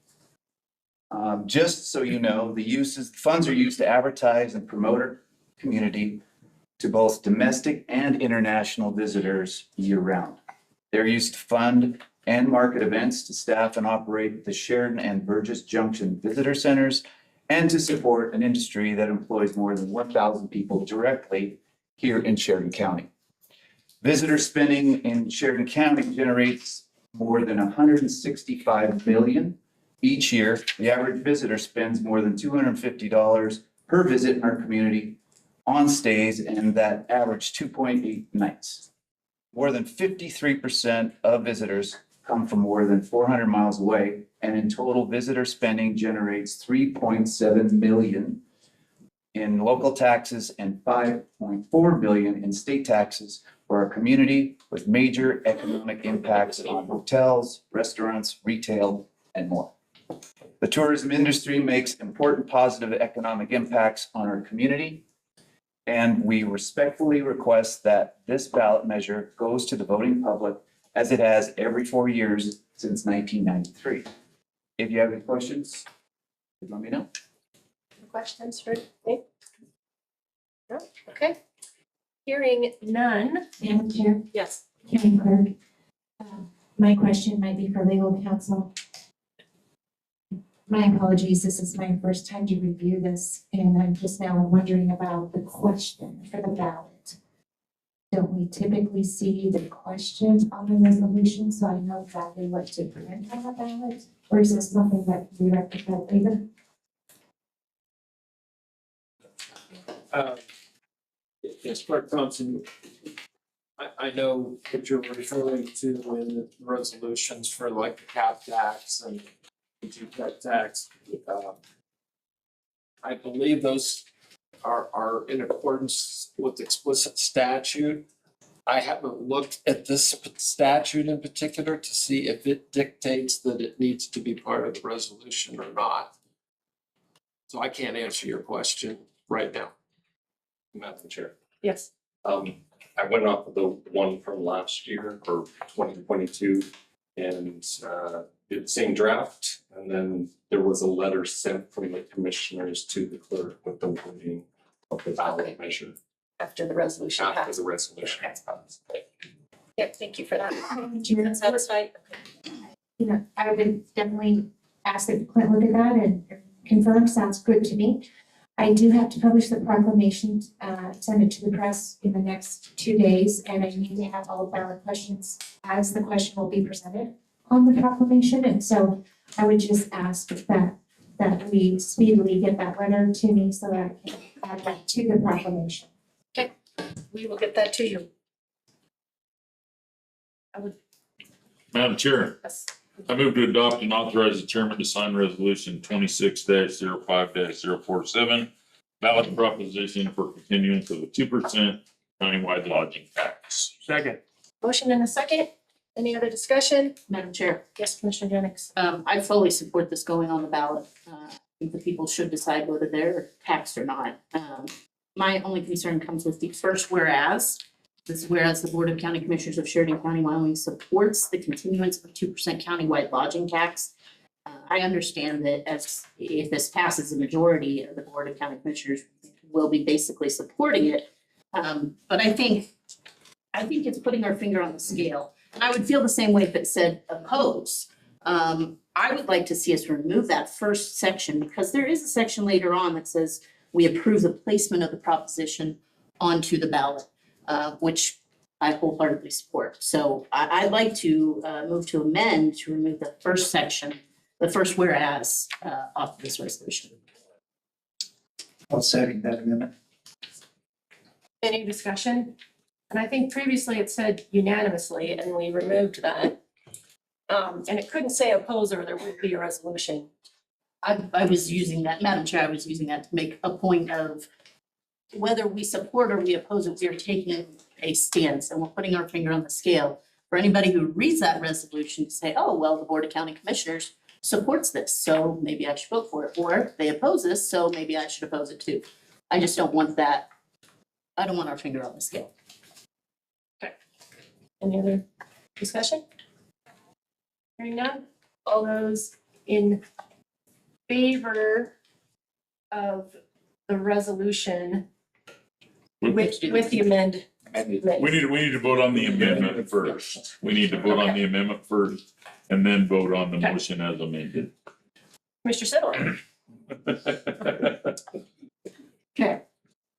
Just so you know, the funds are used to advertise and promote our community to both domestic and international visitors year round. They're used to fund and market events, to staff and operate the Sheridan and Burgess Junction visitor centers, and to support an industry that employs more than 1,000 people directly here in Sheridan County. Visitor spending in Sheridan County generates more than $165 million each year. The average visitor spends more than $250 per visit in our community on stays, and that average 2.8 nights. More than 53% of visitors come from more than 400 miles away, and in total, visitor spending generates $3.7 million in local taxes and $5.4 million in state taxes for our community, with major economic impacts on hotels, restaurants, retail, and more. The tourism industry makes important positive economic impacts on our community, and we respectfully request that this ballot measure goes to the voting public as it has every 4 years since 1993. If you have any questions, please let me know. Questions for me? No? Okay. Hearing none. Madam Chair, Yes. County Clerk, my question might be for legal counsel. My apologies, this is my first time to review this, and I'm just now wondering about the question for the ballot. Don't we typically see the question on the resolution, so I know exactly what to print on the ballot? Or is this something that we recommend later? Yes, Clerk Thompson, I know what you're referring to in the resolutions for like the cap tax and the two-cut tax. I believe those are in accordance with explicit statute. I haven't looked at this statute in particular to see if it dictates that it needs to be part of the resolution or not. So I can't answer your question right now. Madam Chair. Yes. I went off of the one from last year or 2022 and did the same draft. And then there was a letter sent from the commissioners to the clerk with the wording of the ballot measure After the resolution after passed. the resolution passed. Yeah, thank you for that. Chair, Satisfied? you know, I would definitely ask that Clint look at that and confirm, sounds good to me. I do have to publish the proclamation, send it to the press in the next 2 days, and I need to have all ballot questions as the question will be presented on the proclamation, and so I would just ask that we speedily get that letter to me so that I can add that to the proclamation. We will get that to you. Madam Chair, Yes. I move to adopt and authorize the chairman to sign resolution 26-05-047, ballot proposition for continuance of the 2% countywide lodging tax. Second. Motion and a second. Any other discussion? Madam Chair, Yes, Commissioner Jennings. I fully support this going on the ballot. I think the people should decide whether they're taxed or not. My only concern comes with the first whereas. This is whereas the Board of County Commissioners of Sheridan County, Wyoming supports the continuance of 2% countywide lodging tax. I understand that if this passes, the majority of the Board of County Commissioners will be basically supporting it. But I think it's putting our finger on the scale. And I would feel the same way if it said oppose. I would like to see us remove that first section because there is a section later on that says we approve the placement of the proposition onto the ballot, which I wholeheartedly support. So I'd like to move to amend to remove the first section, the first whereas off of this resolution. I'll second that amendment. Any discussion? And I think previously it said unanimously and we removed that. And it couldn't say oppose or there would be a resolution. I was using that, Madam Chair, I was using that to make a point of whether we support or we oppose it, we are taking a stance and we're putting our finger on the scale. For anybody who reads that resolution to say, oh, well, the Board of County Commissioners supports this, so maybe I should vote for it. Or they oppose this, so maybe I should oppose it too. I just don't want that. I don't want our finger on the scale. Any other discussion? Hearing none, all those in favor of the resolution with the amendment? We need to vote on the amendment first. We need to vote on the amendment first and then vote on the Okay. motion as amended. Commissioner Siddle? Okay.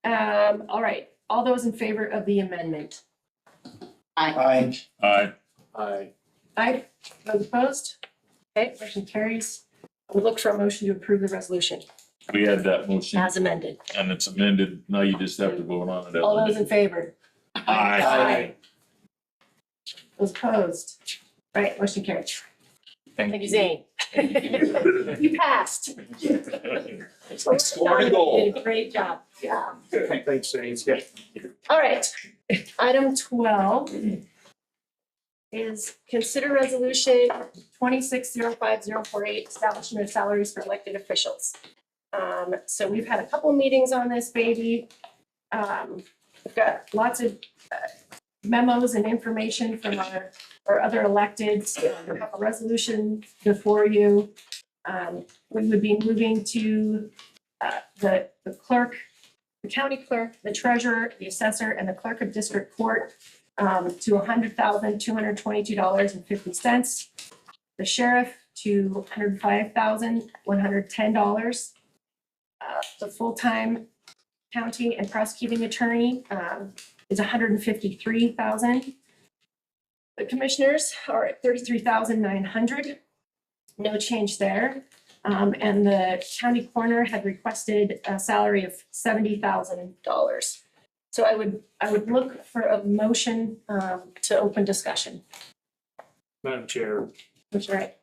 All right, all those in favor of the amendment? Aye. Aye. Aye. Those opposed? Okay, motion carries. I would look for a motion to approve the resolution We had that motion as amended. and it's amended. Now you just have to vote on it as All those in amended. favor? Aye. Those opposed? Right, motion carried. Thank you, Zane. You passed. Scored a goal. You did a great job. Yeah. Thanks, James. Yeah. All right, item 12 is consider resolution 2605-048, establishment of salaries for elected officials. So we've had a couple meetings on this baby. We've got lots of memos and information from our other electeds. We have a resolution before you. We would be moving to the clerk, the county clerk, the treasurer, the assessor, and the clerk of district court to $100,222.50. The sheriff to $105,110. The full-time county and prosecuting attorney is $153,000. The commissioners are at $33,900. No change there. And the county coroner had requested a salary of $70,000. So I would look for a motion to open discussion. Madam Chair, That's right.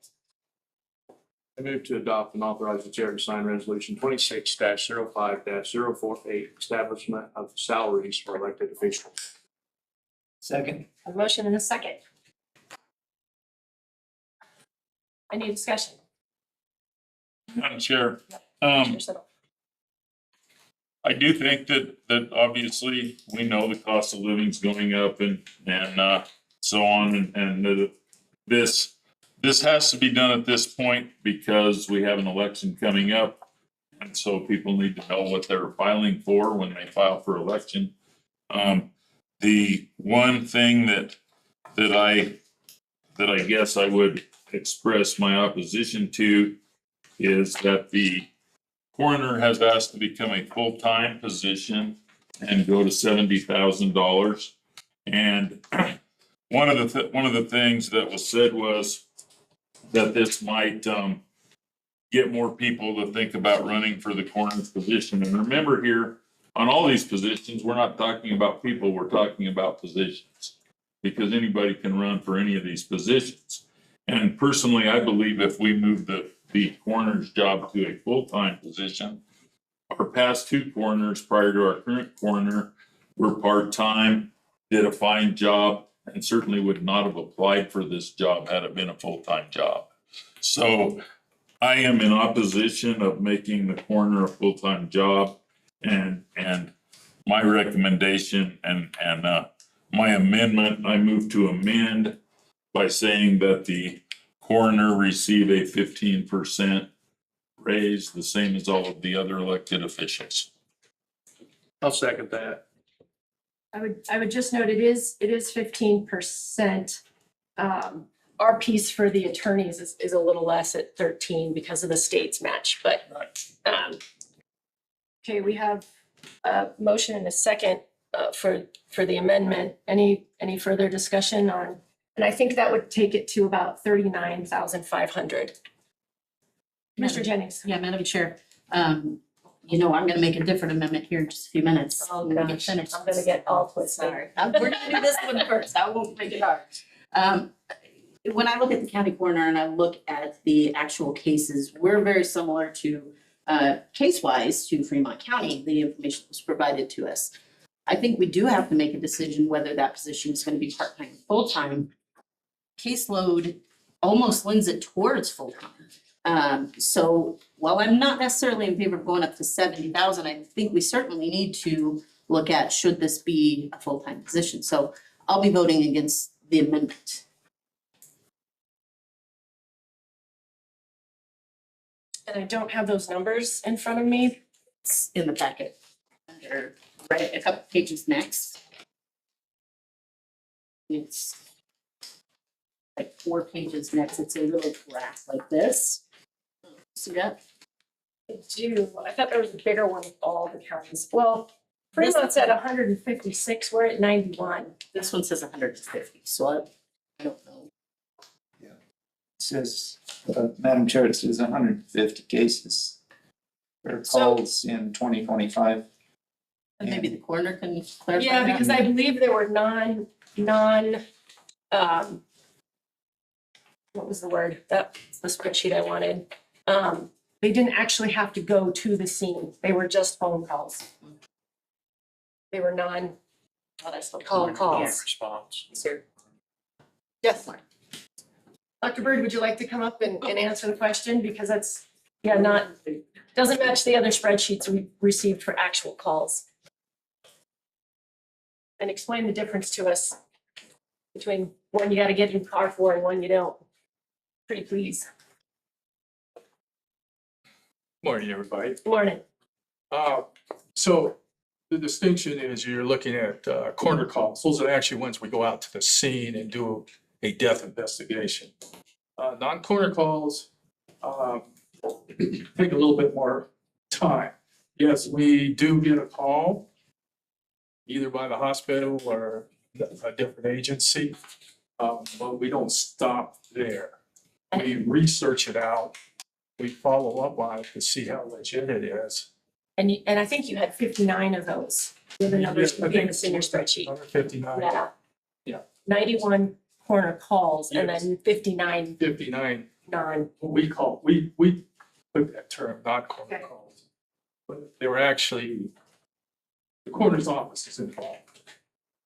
I move to adopt and authorize the chair to sign resolution 26-05-048, establishment of salaries for elected officials. Second. A motion and a second. Any discussion? Madam Chair, Commissioner Siddle? I do think that obviously we know the cost of living's going up and so on and this has to be done at this point because we have an election coming up. And so people need to know what they're filing for when they file for election. The one thing that I guess I would express my opposition to is that the coroner has asked to become a full-time position and go to $70,000. And one of the things that was said was that this might get more people to think about running for the coroner's position. And remember here, on all these positions, we're not talking about people, we're talking about positions. Because anybody can run for any of these positions. And personally, I believe if we move the coroner's job to a full-time position, our past two coroners prior to our current coroner were part-time, did a fine job, and certainly would not have applied for this job had it been a full-time job. So I am in opposition of making the coroner a full-time job, and my recommendation and my amendment, I move to amend by saying that the coroner receive a 15% raise, the same as all of the other elected officials. I'll second that. I would just note it is 15%. Our piece for the attorneys is a little less at 13 because of the state's match, but okay, we have a motion and a second for the amendment. Any further discussion on, and I think that would take it to about 39,500. Commissioner Jennings. Yeah, Madam Chair, I'm gonna make a different amendment here in just a few minutes. Oh, when we get gosh, finished. I'm gonna get all twisted. Sorry, we're gonna do this one first, I won't make it hard. when I look at the county coroner and I look at the actual cases, we're very similar to, case-wise to Fremont County, the information that was provided to us. I think we do have to make a decision whether that position is gonna be part-time, or full-time. Caseload almost lends it towards full-time. So while I'm not necessarily in favor of going up to 70,000, I think we certainly need to look at, should this be a full-time position? So I'll be voting against the amendment. And I don't have those numbers in front of me. It's in the packet, under, right, a couple pages next. It's like 4 pages next, it's a little graph like this. See that? I do. I thought there was a bigger one with all the counties. Well, Fremont's at 156, we're at 91. This one says 150, so I don't know. It says, Madam Chair, it says 150 cases or So- calls in 2025. And maybe the coroner can clarify Yeah, that. because I believe there were what was the word? That's the spreadsheet I wanted. They didn't actually have to go to the scene. They were just phone calls. They were Oh, that's the call calls. Response. Sir. Yes. Dr. Bird, would you like to come up and answer the question? Because that's, doesn't match the other spreadsheets we received for actual calls. And explain the difference to us between one you gotta get in the car for and one you don't. Pretty please. Morning, everybody. Morning. So the distinction is you're looking at corner calls. Those are actually ones we go out to the scene and do a death investigation. Non-corner calls take a little bit more time. Yes, we do get a call either by the hospital or a different agency, but we don't stop there. We research it out. We follow up on it to see how legit it is. And I think you had 59 of those. The other numbers you gave us in your spreadsheet. Number 59. Yeah. Yeah. 91 corner calls and Yes. then 59 59, non. what we call, we put that term, not corner Okay. calls. But they were actually, the coroner's office is involved,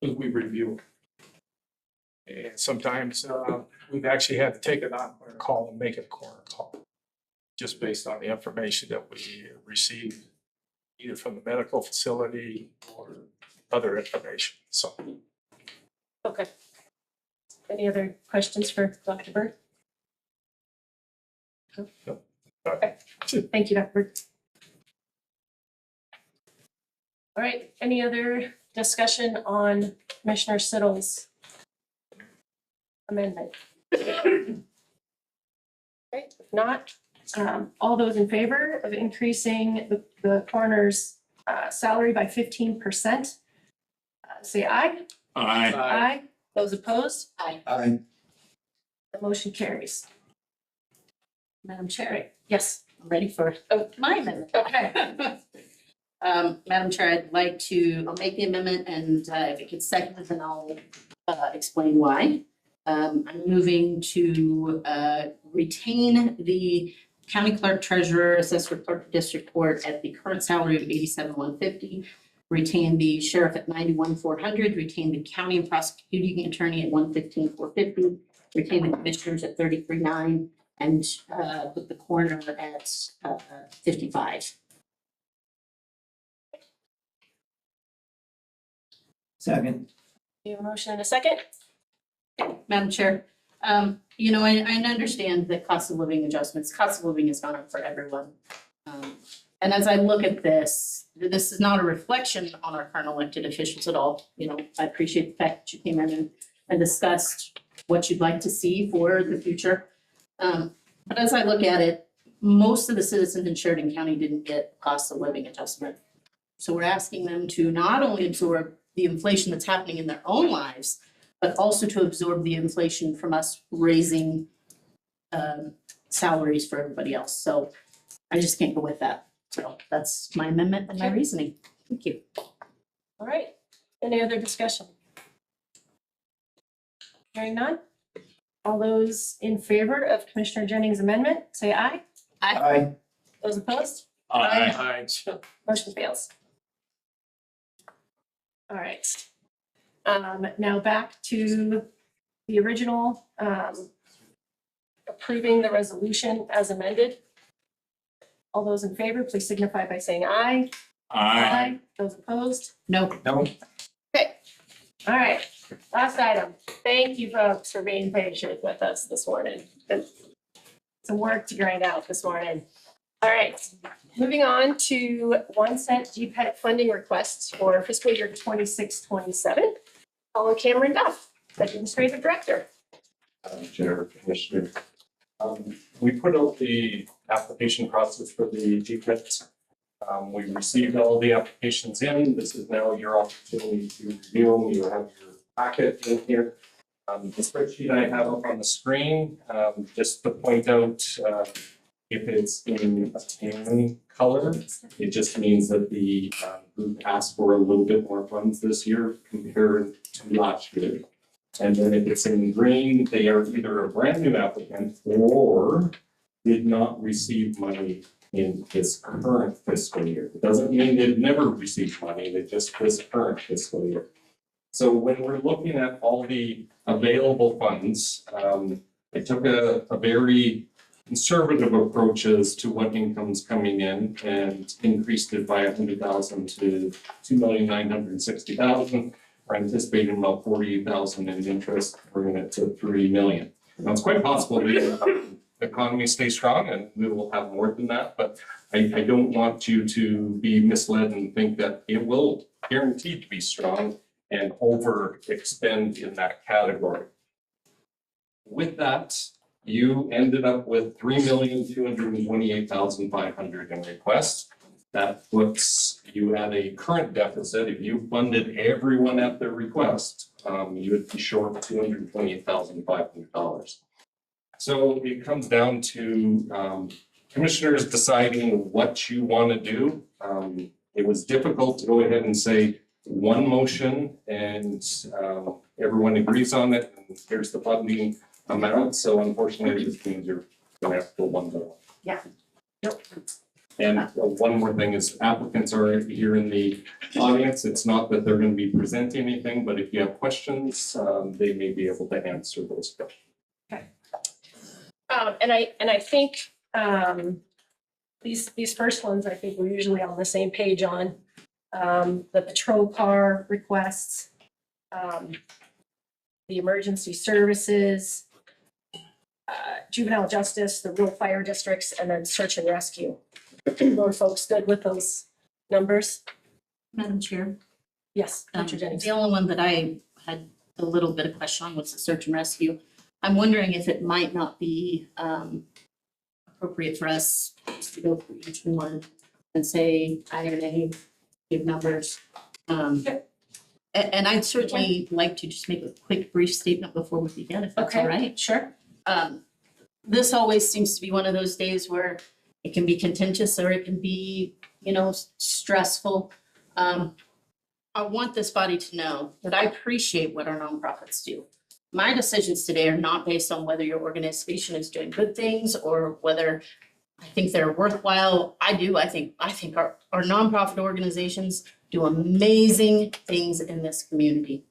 because we review. And sometimes we've actually had to take a non-corner call and make it a corner call, just based on the information that we received, either from the medical facility or other information, so. Okay. Any other questions for Dr. Bird? No. Okay, thank you, Dr. Bird. All right, any other discussion on Commissioner Siddle's amendment? Okay, if not, all those in favor of increasing the coroner's salary by 15%, say aye. Aye. Aye. Those opposed? I, The motion carries. Madam Chair, yes. I'm ready for my amendment. Okay. Madam Chair, I'd like to, I'll make the amendment and if it gets seconded, then I'll explain why. I'm moving to retain the county clerk, treasurer, assessor, clerk, district court at the current salary of $87,150. Retain the sheriff at $91,400. Retain the county and prosecuting attorney at $115,450. Retain the commissioners at $33,900 and put the coroner at $55,000. second, You have a motion and a second? Madam Chair, you know, I understand the cost of living adjustments. Cost of living has gone up for everyone. And as I look at this, this is not a reflection on our current elected officials at all. You know, I appreciate the fact that you came in and discussed what you'd like to see for the future. But as I look at it, most of the citizens in Sheridan County didn't get cost of living adjustment. So we're asking them to not only absorb the inflation that's happening in their own lives, but also to absorb the inflation from us raising salaries for everybody else. So I just can't go with that. So that's my amendment and my reasoning. Thank you. All right, any other discussion? Hearing none? All those in favor of Commissioner Jennings' amendment, say aye. Aye. Those opposed? Aye. Motion fails. All right. Now back to the original, approving the resolution as amended. All those in favor, please signify by saying aye. Aye. Those opposed? No, No, All right, last item. Thank you folks for being patient with us this morning. Some work to grind out this morning. All right, moving on to 1 cent GPET funding requests for fiscal year 26-27. Follow Cameron Duff, Administrative Director. Chair, Commissioner. We put out the application process for the GPIT. We received all the applications in. This is now your opportunity to review them. You have your packet in here. The spreadsheet I have up on the screen, just to point out, if it's in a tan color, it just means that the group asked for a little bit more funds this year compared to last year. And then if it's in green, they are either a brand new applicant or did not receive money in this current fiscal year. It doesn't mean they've never received money, they just this current fiscal year. So when we're looking at all the available funds, I took a very conservative approach as to what income's coming in and increased it by 100,000 to 2,960,000. We're anticipating about 48,000 in interest, bringing it to 3 million. Now, it's quite possible the economy stays strong and we will have more than that, but I don't want you to be misled and think that it will guaranteed to be strong and overextend in that category. With that, you ended up with 3,228,500 in requests. That puts you at a current deficit. If you funded everyone at their request, you would be short $228,500. So it comes down to commissioners deciding what you want to do. It was difficult to go ahead and say one motion and everyone agrees on it and here's the funding amount. So unfortunately, this means you're going to have to go one vote. Yeah. Yep. And one more thing is applicants are here in the audience. It's not that they're going to be presenting anything, but if you have questions, they may be able to answer those questions. Okay. And I think these first ones, I think we're usually on the same page on the patrol car requests, the emergency services, juvenile justice, the rural fire districts, and then search and rescue. Are folks good with those numbers? Madam Chair. Yes, Dr. Jennings. The only one that I had a little bit of question on was the search and rescue. I'm wondering if it might not be appropriate for us to go through each one and say, I don't know, give numbers. And I'd certainly like to just make a quick brief statement before we begin, if that's all right. Sure. This always seems to be one of those days where it can be contentious or it can be, stressful. I want this body to know that I appreciate what our nonprofits do. My decisions today are not based on whether your organization is doing good things or whether I think they're worthwhile. I think our nonprofit organizations do amazing things in this community.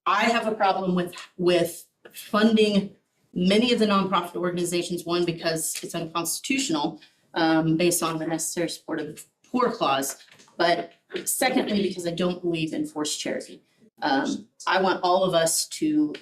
I have a problem with funding many of the nonprofit organizations, one, because it's unconstitutional based on the necessary support of the poor clause. But secondly, because I don't believe in forced charity. I want all of us to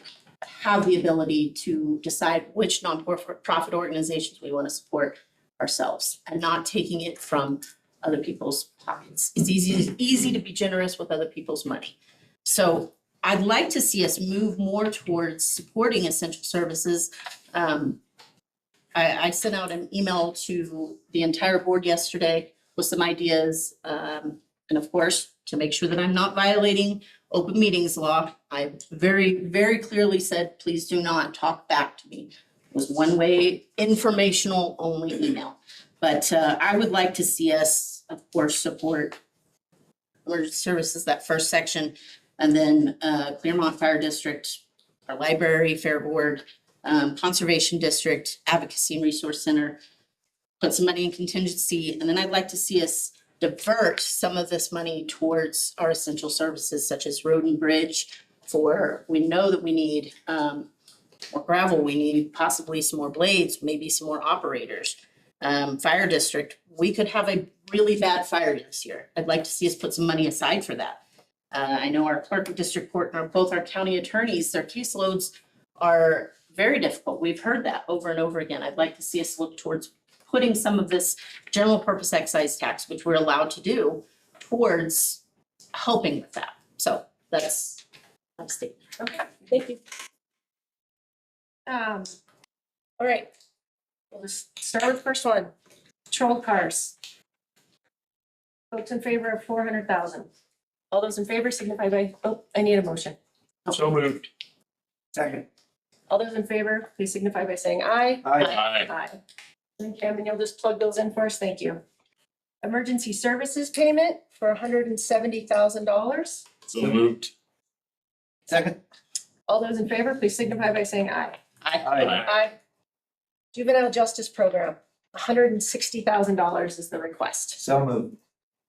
have the ability to decide which nonprofit organizations we want to support ourselves and not taking it from other people's pockets. It's easy to be generous with other people's money. So I'd like to see us move more towards supporting essential services. I sent out an email to the entire board yesterday with some ideas. And of course, to make sure that I'm not violating open meetings law, I very, very clearly said, please do not talk back to me. It was one-way informational only email. But I would like to see us, of course, support emergency services, that first section, and then Claremont Fire District, our library, Fair Board, Conservation District, Advocacy and Resource Center, put some money in contingency, and then I'd like to see us divert some of this money towards our essential services such as road and bridge. We know that we need more gravel, we need possibly some more blades, maybe some more operators. Fire district, we could have a really bad fire this year. I'd like to see us put some money aside for that. I know our clerk of district court and both our county attorneys, their caseloads are very difficult. We've heard that over and over again. I'd like to see us look towards putting some of this general purpose excise tax, which we're allowed to do, towards helping with that. So that's my statement. Okay, thank you. All right. We'll just start with the first one. Patrol cars. Votes in favor of 400,000. All those in favor signify by, oh, I need a motion. So moved. Second. All those in favor, please signify by saying aye. Aye. Aye. And Cameron, you'll just plug those in for us. Thank you. Emergency services payment for $170,000. So moved. Second. All those in favor, please signify by saying aye. Aye. Aye. Juvenile justice program, $160,000 is the request. So moved.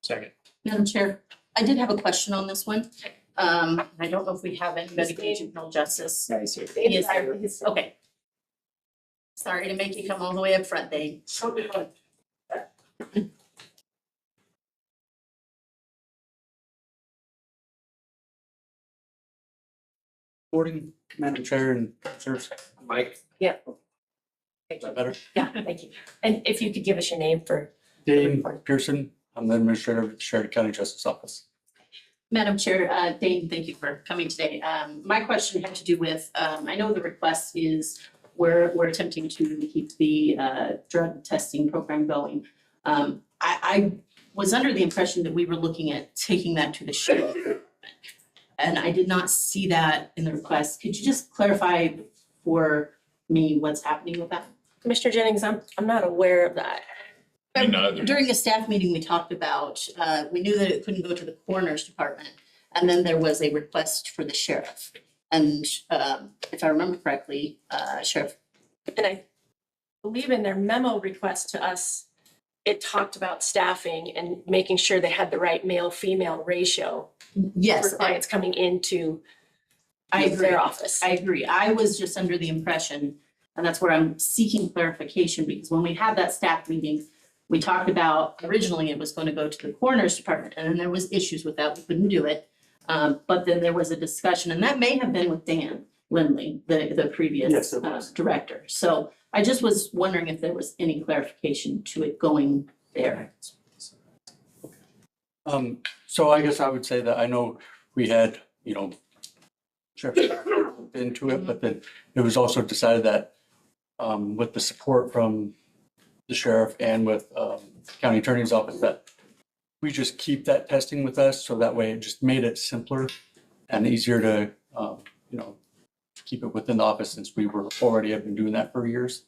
Second. Madam Chair, I did have a question on this one. I don't know if we have anybody from juvenile justice. Nice here. He is here. Okay. Sorry to make you come all the way up front, Dave. Morning, Madam Chair and Commissioners. Mike. Yeah. Is that better? Yeah, thank you. And if you could give us your name for. Dane Pearson, I'm the Administrator of the Sheridan County Justice Office. Madam Chair, Dane, thank you for coming today. My question had to do with, I know the request is we're attempting to keep the drug testing program going. I was under the impression that we were looking at taking that to the sheriff. And I did not see that in the request. Could you just clarify for me what's happening with that? Commissioner Jennings, I'm not aware of that. Me neither. During the staff meeting, we talked about, we knew that it couldn't go to the coroner's department. And then there was a request for the sheriff. And if I remember correctly, Sheriff. And I believe in their memo request to us, it talked about staffing and making sure they had the right male-female ratio Yes, for clients coming into I agree. their office. I agree. I was just under the impression, and that's where I'm seeking clarification, because when we had that staff meeting, we talked about, originally it was going to go to the coroner's department, and then there was issues with that. We couldn't do it. But then there was a discussion, and that may have been with Dan Lindley, the previous Yes, it was. director. So I just was wondering if there was any clarification to it going there. So I guess I would say that I know we had, sheriff into it, but then it was also decided that with the support from the sheriff and with county attorney's office, that we just keep that testing with us, so that way it just made it simpler and easier to, keep it within the office, since we were already have been doing that for years.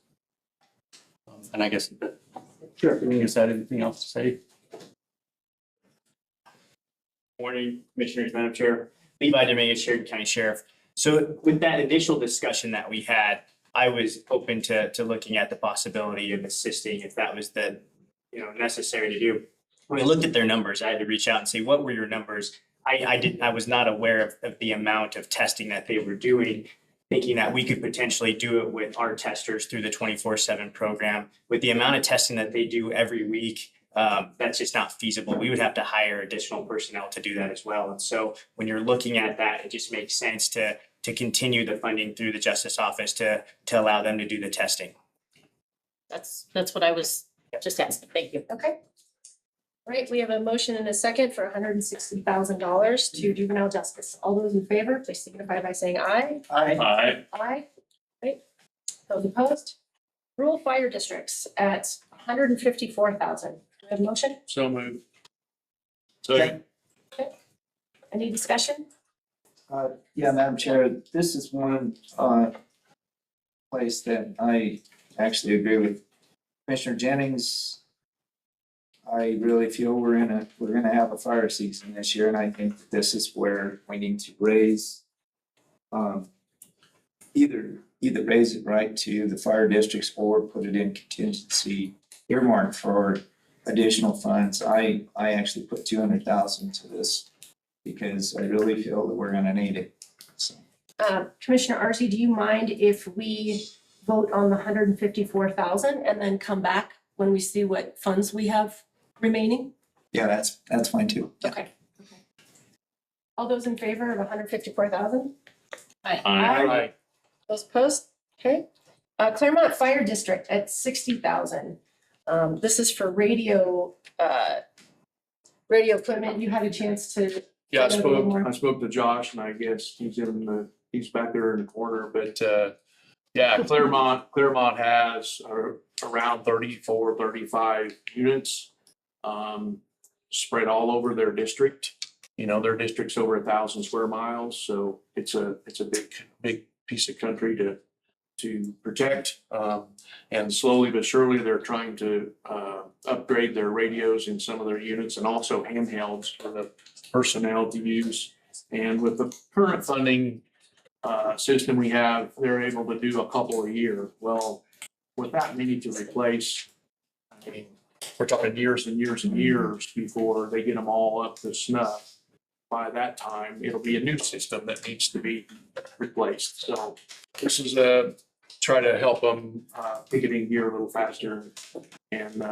And I guess, sure, is that anything else to say? Morning, Commissioners, Madam Chair. Levi Dominguez, Sheridan County Sheriff. So with that initial discussion that we had, I was open to looking at the possibility of assisting if that was the, necessary to do. When I looked at their numbers, I had to reach out and say, what were your numbers? I was not aware of the amount of testing that they were doing, thinking that we could potentially do it with our testers through the 24/7 program. With the amount of testing that they do every week, that's just not feasible. We would have to hire additional personnel to do that as well. And so when you're looking at that, it just makes sense to continue the funding through the Justice Office to allow them to do the testing. That's what I was just asking. Thank you. Okay. All right, we have a motion and a second for $160,000 to juvenile justice. All those in favor, please signify by saying aye. Aye. Aye. Right. Those opposed? Rural fire districts at $154,000. Do we have a motion? So moved. Second. Any discussion? Yeah, Madam Chair, this is one place that I actually agree with Commissioner Jennings. I really feel we're gonna have a fire season this year, and I think that this is where we need to raise either either raise it right to the fire districts or put it in contingency earmarked for additional funds. I actually put 200,000 to this because I really feel that we're gonna need it. So, Commissioner Arce, do you mind if we vote on the 154,000 and then come back when we see what funds we have remaining? yeah, that's fine too. Okay. All those in favor of 154,000? Aye. Those opposed? Okay. Claremont Fire District at 60,000. This is for radio equipment. You had a chance to. Yeah, find out a little more? I spoke to Josh and I guess he's back there in the corner, but, yeah, Claremont has around 34, 35 units, spread all over their district. You know, their district's over 1,000 square miles, so it's a big piece of country to protect. And slowly but surely, they're trying to upgrade their radios in some of their units and also handhelds for the personnel to use. And with the current funding system we have, they're able to do a couple a year. Well, with that many to replace, I mean, we're talking years and years and years before they get them all up to snuff. By that time, it'll be a new system that needs to be replaced. So this is try to help them pick it in gear a little faster and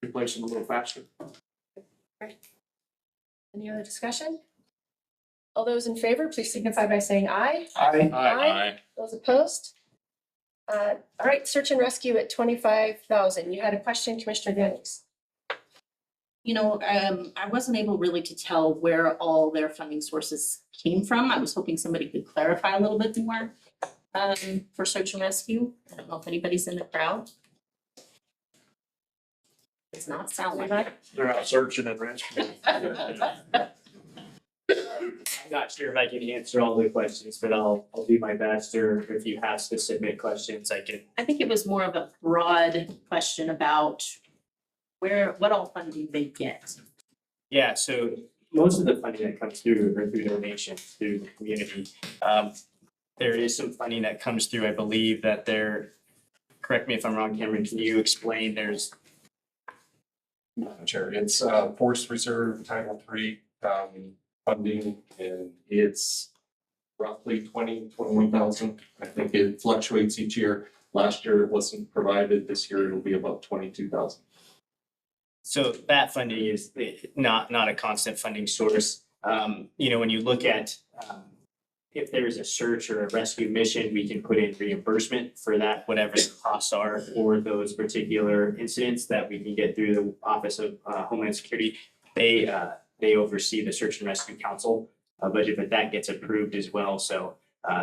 replace them a little faster. Any other discussion? All those in favor, please signify by saying aye. Aye. Those opposed? All right, search and rescue at 25,000. You had a question, Commissioner Jennings? You know, I wasn't able really to tell where all their funding sources came from. I was hoping somebody could clarify a little bit more for search and rescue. I don't know if anybody's in the crowd. It's not sound like it. They're out searching and rescuing. I'm not sure if I can answer all the questions, but I'll do my best, or if you have specific questions, I can. I think it was more of a broad question about what all funding they get. Yeah, so most of the funding that comes through are through donations through the community. There is some funding that comes through, I believe that correct me if I'm wrong, Cameron, can you explain Chair, it's Forest Reserve Title III funding, and it's roughly 21,000. I think it fluctuates each year. Last year it wasn't provided. This year it'll be about 22,000. So that funding is not a constant funding source. You know, when you look at if there's a search or a rescue mission, we can put in reimbursement for that, whatever the costs are for those particular incidents that we can get through the Office of Homeland Security. They oversee the Search and Rescue Council budget, but that gets approved as well. So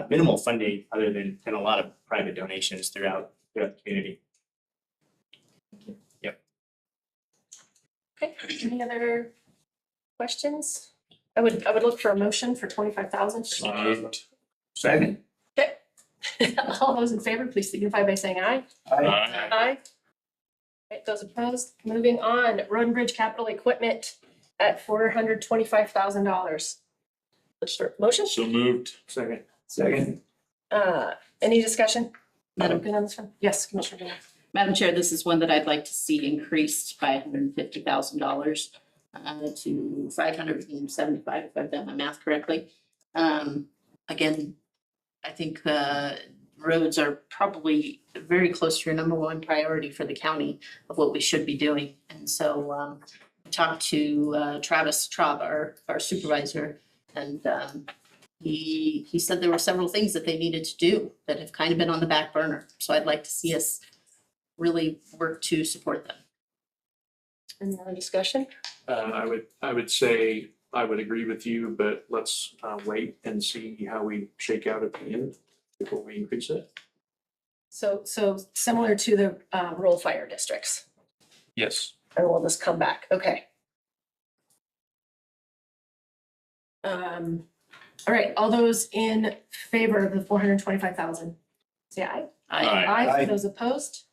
minimal funding other than a lot of private donations throughout the community. Okay, any other questions? I would look for a motion for 25,000. Second. Okay. All those in favor, please signify by saying aye. Aye. Right, those opposed, moving on, road and bridge capital equipment at $425,000. Motion? So moved. Second. Any discussion? Madam- Good on this one? Yes, Commissioner Jennings. Madam Chair, this is one that I'd like to see increased by $150,000 to $575, if I've done my math correctly. Again, I think roads are probably very close to your number one priority for the county of what we should be doing. And so I talked to Travis Traub, our supervisor, and he said there were several things that they needed to do that have kind of been on the back burner. So I'd like to see us really work to support them. Any other discussion? I would say, I would agree with you, but let's wait and see how we shake out at the end before we increase it. So similar to the rural fire districts, Yes. and we'll just come back, okay. All right, all those in favor of the 425,000, say aye. Aye. Those opposed?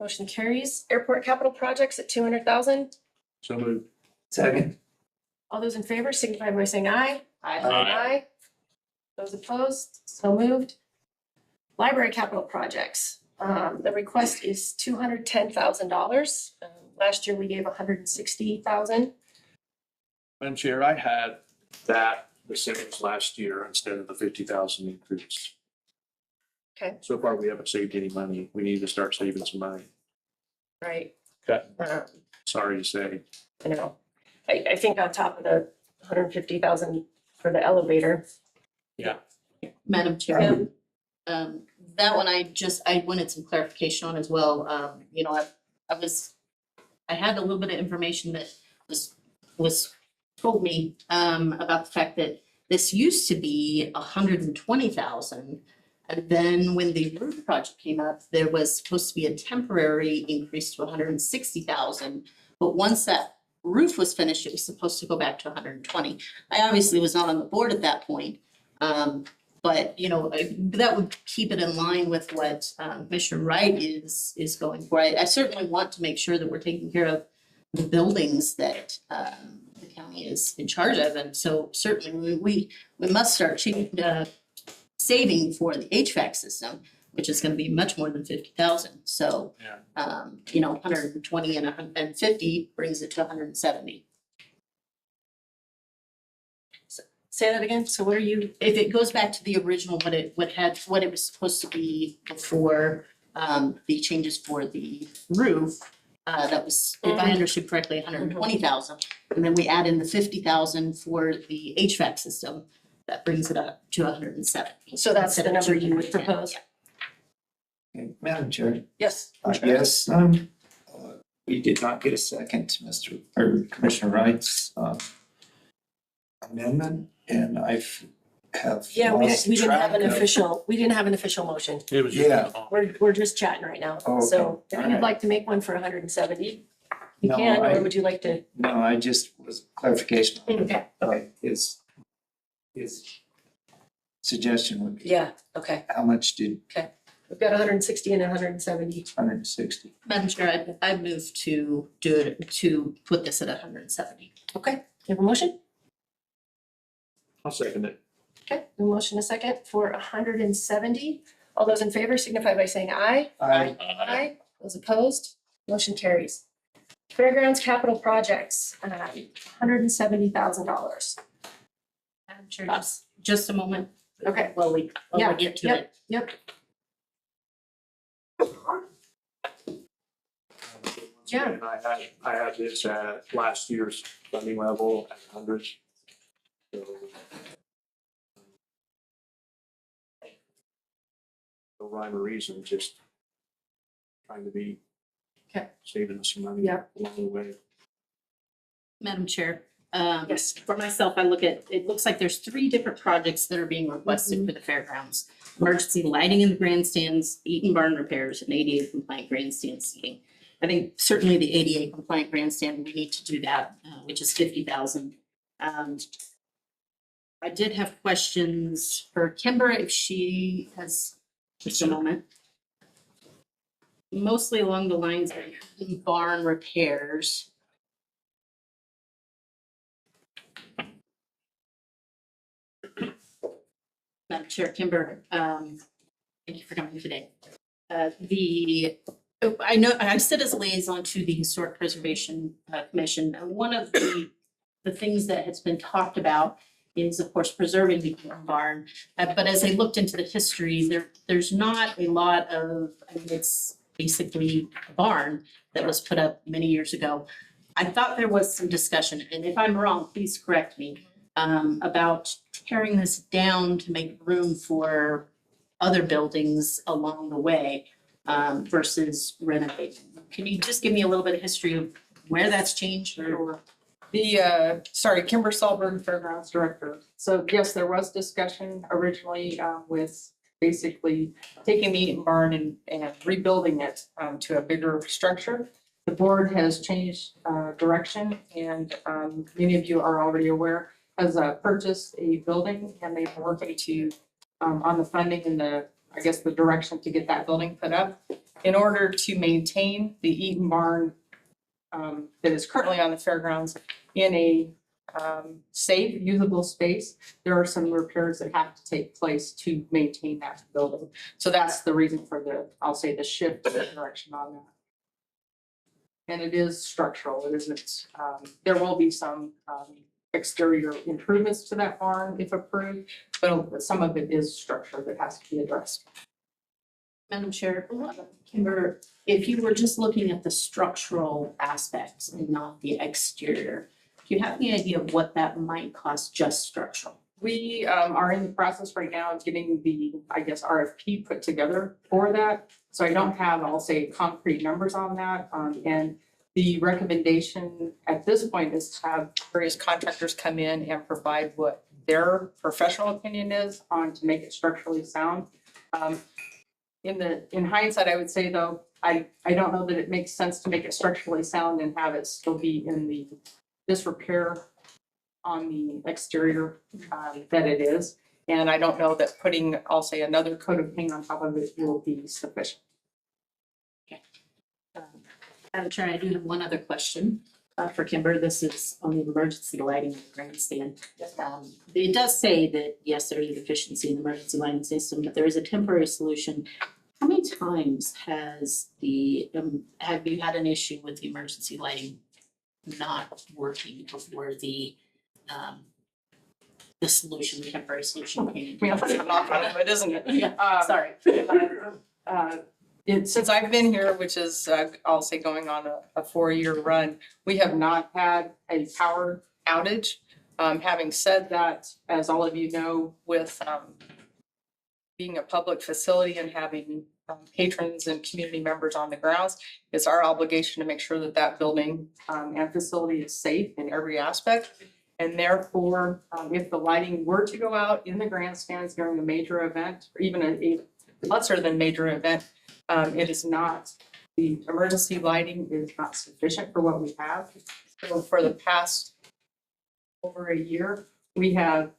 Motion carries. Airport capital projects at 200,000. So moved. Second. All those in favor signify by saying aye. Aye. Those opposed, so moved. Library capital projects, the request is $210,000. Last year we gave $160,000. Madam Chair, I had that the same as last year instead of the 50,000 increase. Okay. So far, we haven't saved any money. We need to start saving some money. Right. Okay. Um, Sorry to say. I know. I think on top of the 150,000 for the elevator. Madam Chair, that one I wanted some clarification on as well. I had a little bit of information that was told me, about the fact that this used to be 120,000. And then when the roof project came up, there was supposed to be a temporary increase to 160,000. But once that roof was finished, it was supposed to go back to 120. I obviously was not on the board at that point. But, that would keep it in line with what Commissioner Wright is going for. I certainly want to make sure that we're taking care of the buildings that the county is in charge of. And so certainly we must start saving for the HVAC system, which is going to be much more than 50,000. So, 120 and 150 brings it to 170. Say that again. So what are you, if it goes back to the original, what it was supposed to be before the changes for the roof, that was, if I understood correctly, 120,000. And then we add in the 50,000 for the HVAC system, that brings it up to 170. So that's the number you would propose? Okay, Madam Chair, Yes. yes, we did not get a second to Commissioner Wright's amendment, and Yeah, we didn't have an track of- official motion. It was Yeah. We're just chatting right now. Oh, okay. So if you'd Alright. like to make one for 170, you No, can, I- or would you like to? No, I just was clarification. Okay. His suggestion would be, Yeah, okay. how much did We've got 160 and 170. 160? Madam Chair, I move to do it, to put this at 170. Okay, you have a motion? I'll second it. Okay, a motion a second for 170. All those in favor signify by saying aye. Aye. Those opposed, motion carries. Fairgrounds capital projects, $170,000. Madam Chair, just a moment. Okay. While we get to it. Yep. Yeah. And I had this at last year's funding level at 100. So, no rhyme or reason, just trying to be Okay. saving us some money Yeah. along the way. Madam Chair, Yes. for myself, it looks like there's 3 different projects that are being requested for the fairgrounds. Emergency lighting in the grandstands, Eaton barn repairs, and ADA compliant grandstand seating. I think certainly the ADA compliant grandstand, we need to do that, which is 50,000. I did have questions for Kimber if she has just a moment. Mostly along the lines of barn repairs. Madam Chair, Kimber, thank you for coming today. I know, I sit as a liaison to the Historic Preservation Commission, and one of the things that has been talked about is, of course, preserving the barn. But as I looked into the history, there's not a lot of, it's basically a barn that was put up many years ago. I thought there was some discussion, and if I'm wrong, please correct me, about tearing this down to make room for other buildings along the way, versus renovating. Can you just give me a little bit of history of where that's changed or? Kimber Solberg, Fairgrounds Director. So yes, there was discussion originally with basically taking the Eaton barn and rebuilding it to a bigger structure. The board has changed direction, and many of you are already aware, has purchased a building, and they've been working to on the funding and the direction to get that building put up in order to maintain the Eaton barn that is currently on the fairgrounds in a safe, usable space, there are some repairs that have to take place to maintain that building. So that's the reason for the, I'll say, the shift in direction on that. And it is structural, it isn't, there will be some, exterior improvements to that barn if approved, but some of it is structure that has to be addressed. Madam Chair, Kimber, if you were just looking at the structural aspects and not the exterior, do you have any idea of what that might cost just structural? We are in the process right now of getting the, I guess, RFP put together for that. So I don't have, I'll say, concrete numbers on that. And the recommendation at this point is to have various contractors come in and provide what their professional opinion is on to make it structurally sound. In hindsight, I would say though, I don't know that it makes sense to make it structurally sound and have it still be in the disrepair on the exterior that it is. And I don't know that putting, I'll say, another coat of paint on top of it will be sufficient. Madam Chair, I do have one other question for Kimber. This is on the emergency lighting in the grandstand. It does say that, yes, there is a deficiency in the emergency lighting system, but there is a temporary solution. How many times has have you had an issue with the emergency lighting not working before the solution, the temporary solution came? Yeah, that's a knock on it, isn't it? Yeah, sorry. Since I've been here, which is, I'll say, going on a 4-year run, we have not had a power outage. Having said that, as all of you know, with being a public facility and having patrons and community members on the grounds, it's our obligation to make sure that that building and facility is safe in every aspect. And therefore, if the lighting were to go out in the grandstands during a major event, or even a lesser than major event, it is not, the emergency lighting is not sufficient for what we have. So for the past over a year, we have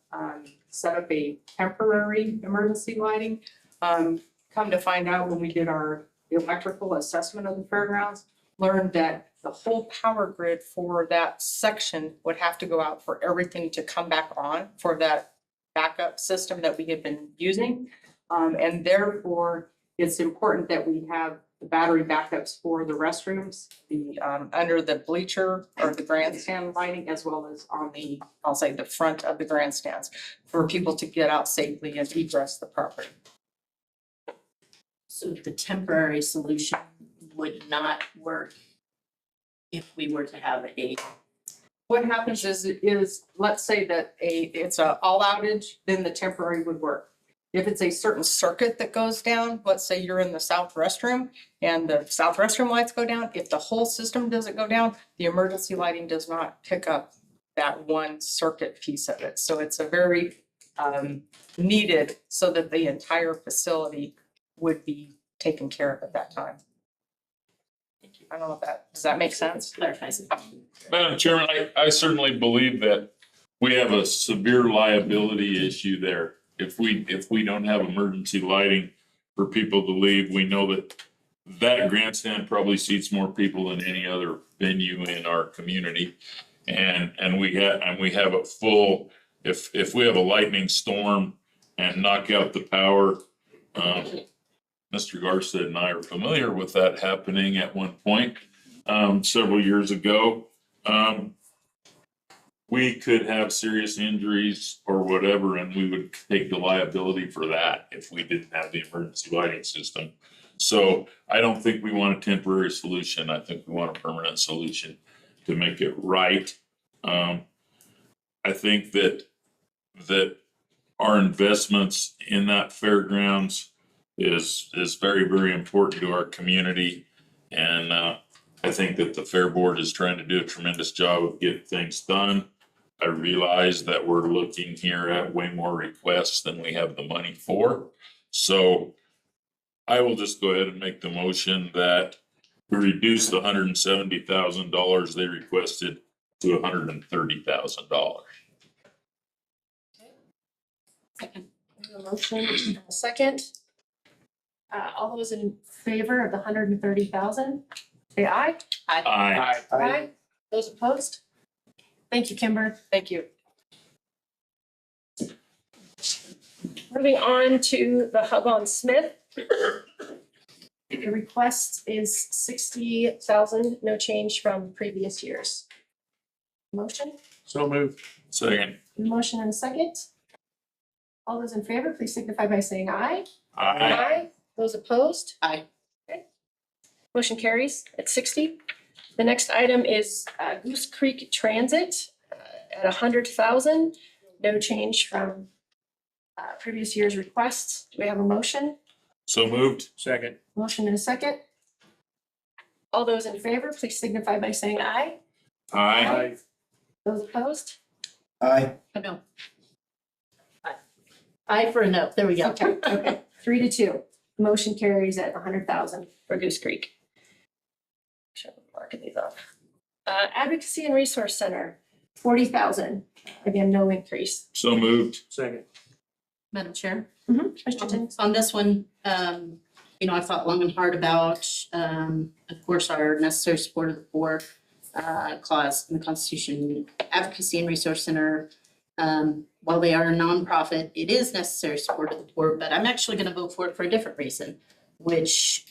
set up a temporary emergency lighting. Come to find out, when we did our electrical assessment of the fairgrounds, learned that the whole power grid for that section would have to go out for everything to come back on for that backup system that we had been using. And therefore, it's important that we have the battery backups for the restrooms, the under the bleacher or the grandstand lighting, as well as on the, I'll say, the front of the grandstands, for people to get out safely and egress the property. So the temporary solution would not work if we were to have a. What happens is let's say that it's a all outage, then the temporary would work. If it's a certain circuit that goes down, let's say you're in the south restroom and the south restroom lights go down, if the whole system doesn't go down, the emergency lighting does not pick up that one circuit piece of it. So it's a very needed so that the entire facility would be taken care of at that time. I don't know if that, does that make sense? Clarifies it. Madam Chairman, I certainly believe that we have a severe liability issue there. If we don't have emergency lighting for people to leave, we know that grandstand probably seats more people than any other venue in our community. And we have a full, if we have a lightning storm and knock out the power, Mr. Garstad and I are familiar with that happening at one point several years ago. We could have serious injuries or whatever, and we would take the liability for that if we didn't have the emergency lighting system. So I don't think we want a temporary solution. I think we want a permanent solution to make it right. I think that our investments in that fairgrounds is very, very important to our community. And I think that the Fair Board is trying to do a tremendous job of getting things done. I realize that we're looking here at way more requests than we have the money for. So I will just go ahead and make the motion that we reduce the $170,000 they requested to $130,000. Second. A motion, a second. All those in favor of the 130,000, say aye. Aye. Aye. Those opposed? Thank you, Kimber. Thank you. Moving on to the Hub on Smith. The request is 60,000, no change from previous years. Motion, So moved. Second. motion and a second. All those in favor, please signify by saying aye. Aye. Those opposed? Aye. Okay. Motion carries at 60. The next item is Goose Creek Transit at 100,000, no change from previous year's requests. Do we have a motion? So moved. Second. Motion and a second. All those in favor, please signify by saying aye. Aye. Those opposed? Aye. Oh, no. Aye. Aye for a no. There we go. Okay, 3-2. Motion carries at 100,000 for Goose Creek. Should mark these off. Advocacy and Resource Center, 40,000. Again, no increase. So moved. Second. Madam Chair. Mr. Tins? On this one, I thought long and hard about, of course, our necessary support of the poor clause in the Constitution. Advocacy and Resource Center, while they are a nonprofit, it is necessary support of the poor, but I'm actually going to vote for it for a different reason, which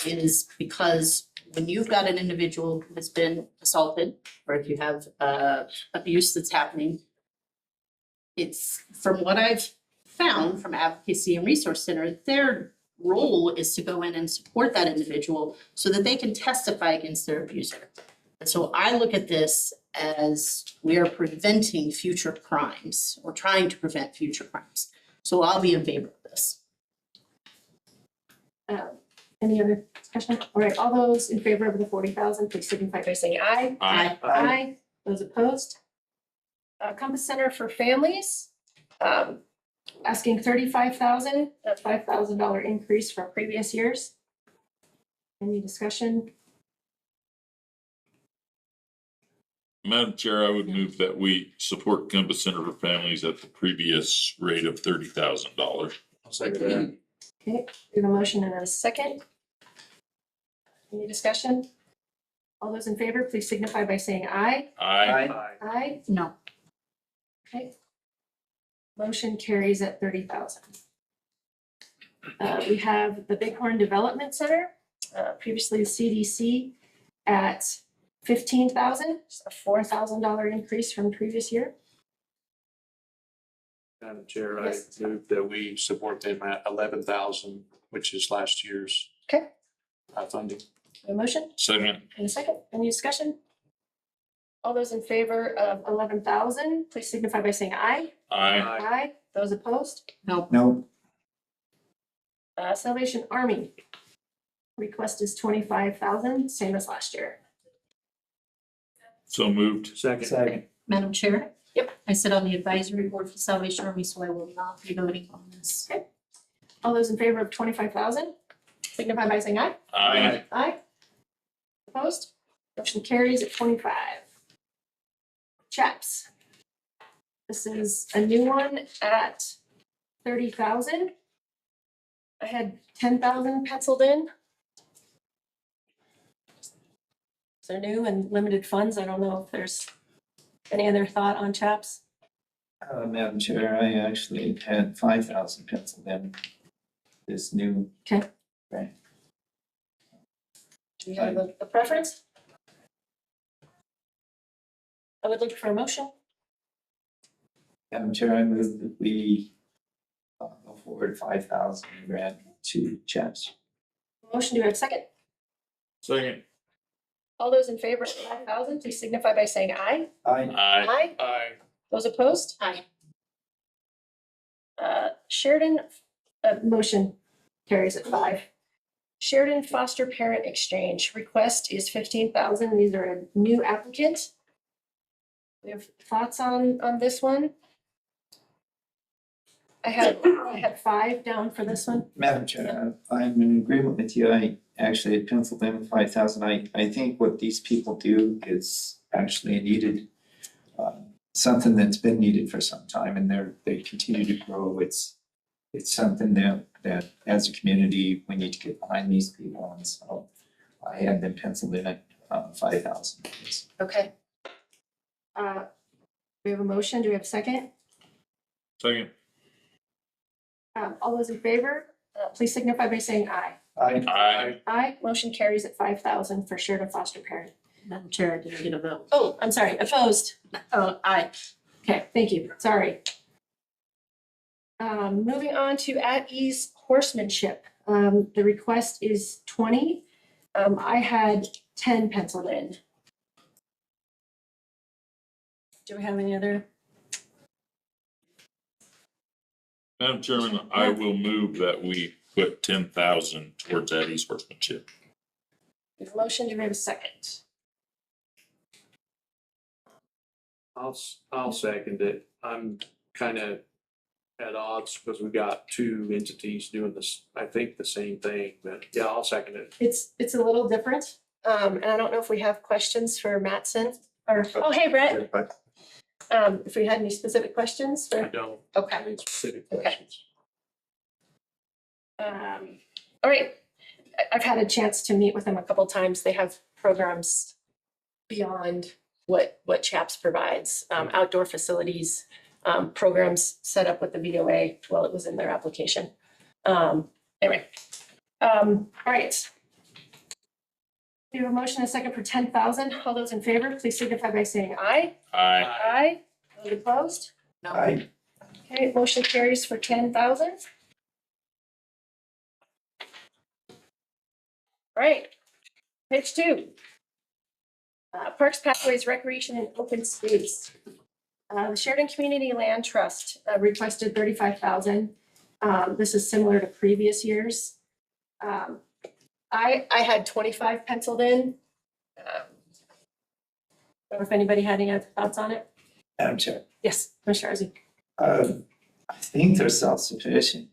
is because when you've got an individual who has been assaulted, or if you have abuse that's happening, it's, from what I've found from Advocacy and Resource Center, their role is to go in and support that individual so that they can testify against their abuser. And so I look at this as we are preventing future crimes or trying to prevent future crimes. So I'll be in favor of this. Any other discussion? All right, all those in favor of the 40,000, please signify by saying aye. Aye. Aye. Those opposed? Compass Center for Families, asking 35,000, a $5,000 increase from previous years. Any discussion? Madam Chair, I would move that we support Compass Center for Families at the previous rate of $30,000. I'll second that. Okay, we have a motion and a second. Any discussion? All those in favor, please signify by saying aye. Aye. Aye. No. Okay. Motion carries at 30,000. We have the Bighorn Development Center, previously the CDC, at 15,000, a $4,000 increase from previous year. Madam Chair, I Yes. move that we support them at 11,000, which is last year's Okay, funding. a motion Second. and a second. Any discussion? All those in favor of 11,000, please signify by saying aye. Aye. Aye. Those opposed? No. No. Salvation Army. Request is 25,000, same as last year. So moved. Second. Madam Chair? Yep. I sit on the advisory board for Salvation Army, so I will not be voting on this. Okay. All those in favor of 25,000, signify by saying aye. Aye. Aye. Opposed? Motion carries at 25. Chaps. This is a new one at 30,000. I had 10,000 penciled in. They're new and limited funds. I don't know if there's any other thought on Chaps. Madam Chair, I actually had 5,000 penciled in this new. Okay. Right. Do you have a preference? I would look for a motion. Madam Chair, I move that we go forward 5,000 grant to CHAPS. Motion, do we have a second? Second. All those in favor of 5,000, please signify by saying aye. Aye. Aye. Aye. Those opposed? Aye. Sheridan, motion carries at 5. Sheridan Foster Parent Exchange, request is 15,000. These are a new applicant. We have thoughts on this one? I had 5 down for this one. Madam Chair, I'm in agreement with you. I actually had penciled in 5,000. I think what these people do is actually needed, something that's been needed for some time, and they continue to grow. It's something that as a community, we need to get behind these people, and so I had them penciled in at 5,000. Okay. We have a motion. Do we have a second? Second. All those in favor, please signify by saying aye. Aye. Aye. Motion carries at 5,000 for shared and foster parent. Madam Chair, I didn't get a vote. Oh, I'm sorry, opposed. Oh, aye. Okay, thank you. Sorry. Moving on to at ease horsemanship. The request is 20. I had 10 penciled in. Do we have any other? Madam Chairman, I will move that we put 10,000 towards Eddie's horsemanship. We have a motion. Do we have a second? I'll second it. I'm kind of at odds because we got two entities doing this, I think the same thing, but yeah, I'll second it. It's a little different. And I don't know if we have questions for Mattson or, oh, hey, Brett. If we had any specific questions I for, don't. okay. Any specific Okay. questions. All right. I've had a chance to meet with them a couple times. They have programs beyond what CHAPS provides, outdoor facilities, programs set up with the VOA. Well, it was in their application. Anyway, all right. We have a motion and a second for 10,000. All those in favor, please signify by saying aye. Aye. Aye. Those opposed? No. Aye. Okay, motion carries for 10,000. All right, page 2. Parks, Pathways, Recreation, and Open Space. The Sheridan Community Land Trust requested 35,000. This is similar to previous years. I had 25 penciled in. Don't know if anybody had any other thoughts on it? Madam Chair, Yes, Commissioner Arzee. I think they're self-sufficient.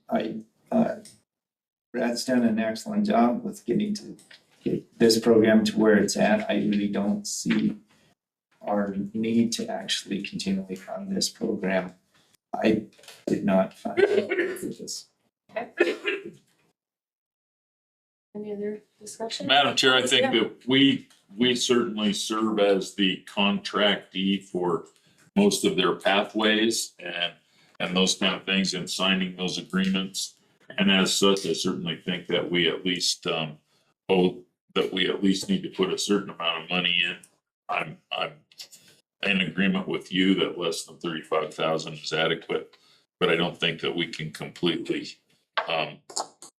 Brad's done an excellent job with getting to get this program to where it's at. I really don't see our need to actually continually fund this program. I did not find out this. Any other discussion? Madam Chair, I think that we certainly serve as the contractee for most of their pathways and those kind of things and signing those agreements. And as such, I certainly think that we at least need to put a certain amount of money in. I'm in agreement with you that less than 35,000 is adequate, but I don't think that we can completely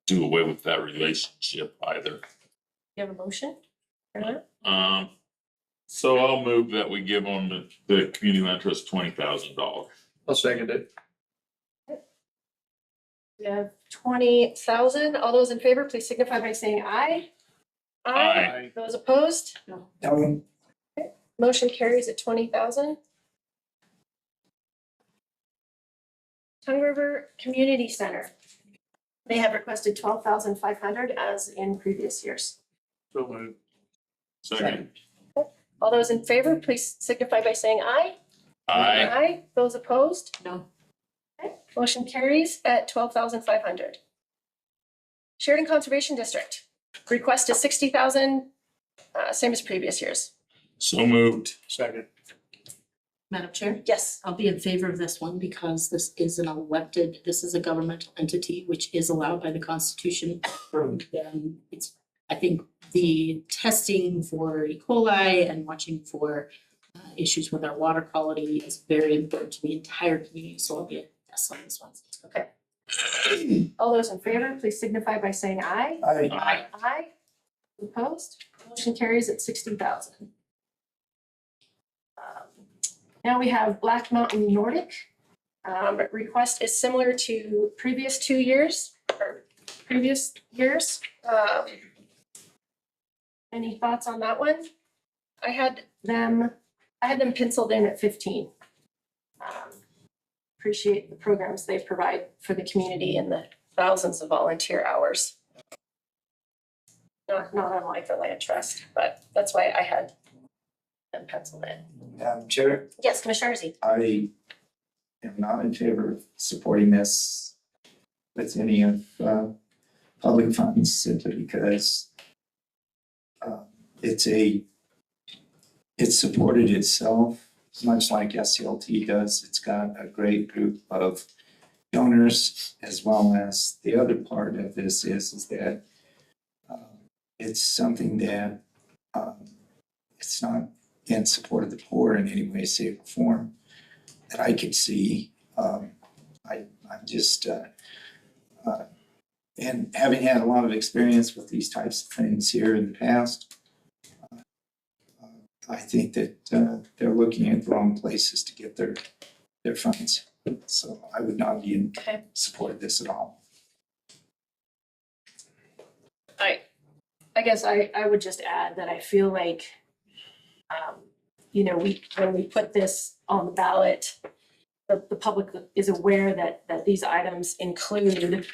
do away with that relationship either. You have a motion or not? So I'll move that we give them the community land trust $20,000. I'll second it. We have 20,000. All those in favor, please signify by saying aye. Aye. Those opposed? No, Motion carries at 20,000. Tongue River Community Center. They have requested 12,500 as in previous years. So moved. Second. All those in favor, please signify by saying aye. Aye. Aye. Those opposed? No. Okay. Motion carries at 12,500. Sheridan Conservation District. Request is 60,000, same as previous years. So moved. Second. Madam Chair? Yes. I'll be in favor of this one because this is a governmental entity which is allowed by the Constitution. It's, I think the testing for E. coli and watching for issues with our water quality is very important to the entire community, so I'll be a yes on this one. Okay. All those in favor, please signify by saying aye. Aye. Aye. Opposed? Motion carries at 60,000. Now we have Black Mountain Nordic. Request is similar to previous 2 years or previous years. Any thoughts on that one? I had them penciled in at 15. Appreciate the programs they provide for the community and the thousands of volunteer hours. Not unlike the land trust, but that's why I had them penciled in. Madam Chair, Yes, Commissioner Arzee. I am not in favor of supporting this with any of public funds simply because it supported itself much like SCLT does. It's got a great group of donors, as well as the other part of this is that it's something that it's not in support of the poor in any way, shape, or form that I could see. I'm just and having had a lot of experience with these types of things here in the past, I think that they're looking at the wrong places to get their funds. So I would not be in Okay. support of this at all. I guess I would just add that I feel like, you know, when we put this on the ballot, the public is aware that these items include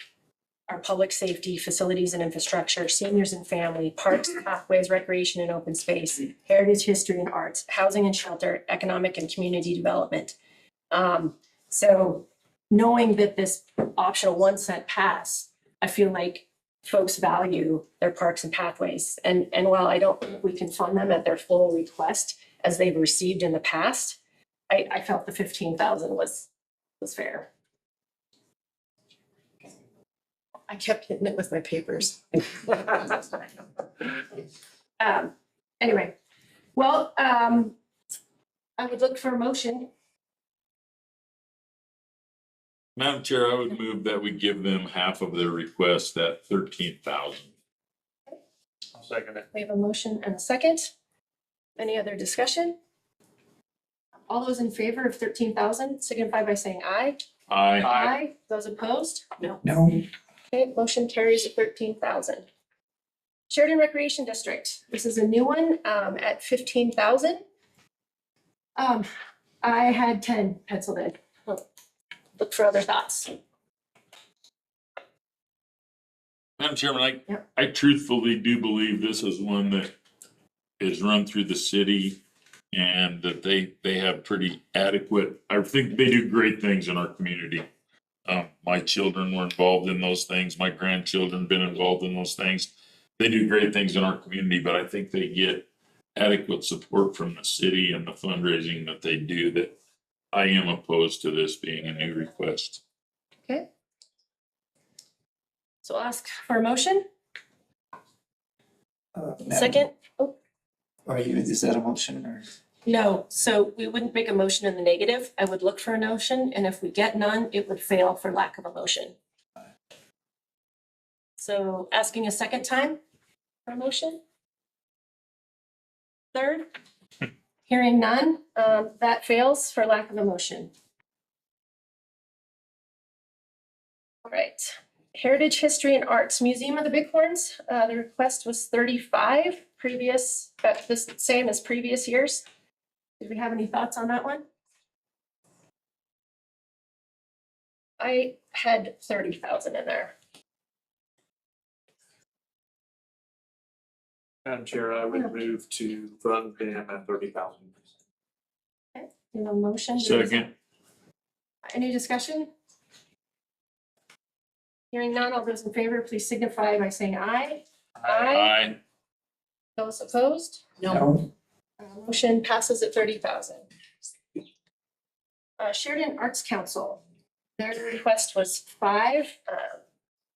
our public safety, facilities and infrastructure, seniors and family, parks, pathways, recreation and open space, heritage, history and arts, housing and shelter, economic and community development. So knowing that this optional 1 cent pass, I feel like folks value their parks and pathways. And while I don't think we can fund them at their full request as they've received in the past, I felt the 15,000 was fair. I kept hitting it with my papers. Anyway, well, I would look for a motion. Madam Chair, I would move that we give them half of their request at 13,000. I'll second it. We have a motion and a second. Any other discussion? All those in favor of 13,000 signify by saying aye. Aye. Those opposed? No. No, Okay, motion carries at 13,000. Sheridan Recreation District, this is a new one, at 15,000. I had 10 penciled in. Look for other thoughts. Madam Chairman, Yep. I truthfully do believe this is one that is run through the city and that they have pretty adequate, I think they do great things in our community. My children were involved in those things. My grandchildren been involved in those things. They do great things in our community, but I think they get adequate support from the city and the fundraising that they do, that I am opposed to this being a new request. Okay. So I'll ask for a motion. Madam- Second? is that a motion or? No, so we wouldn't make a motion in the negative. I would look for a motion, and if we get none, it would fail for lack of a motion. So asking a second time for a motion? Third? Hearing none, that fails for lack of a motion. All right, Heritage, History and Arts Museum of the Bighorns, the request was 35, previous, the same as previous years. Did we have any thoughts on that one? I had 30,000 in there. Madam Chair, I would move to fund them at 30,000. Okay, no motion. Second. Any discussion? Hearing none, all those in favor, please signify by saying aye. Aye. Those opposed? No. Motion passes at 30,000. Sheridan Arts Council, their request was 5.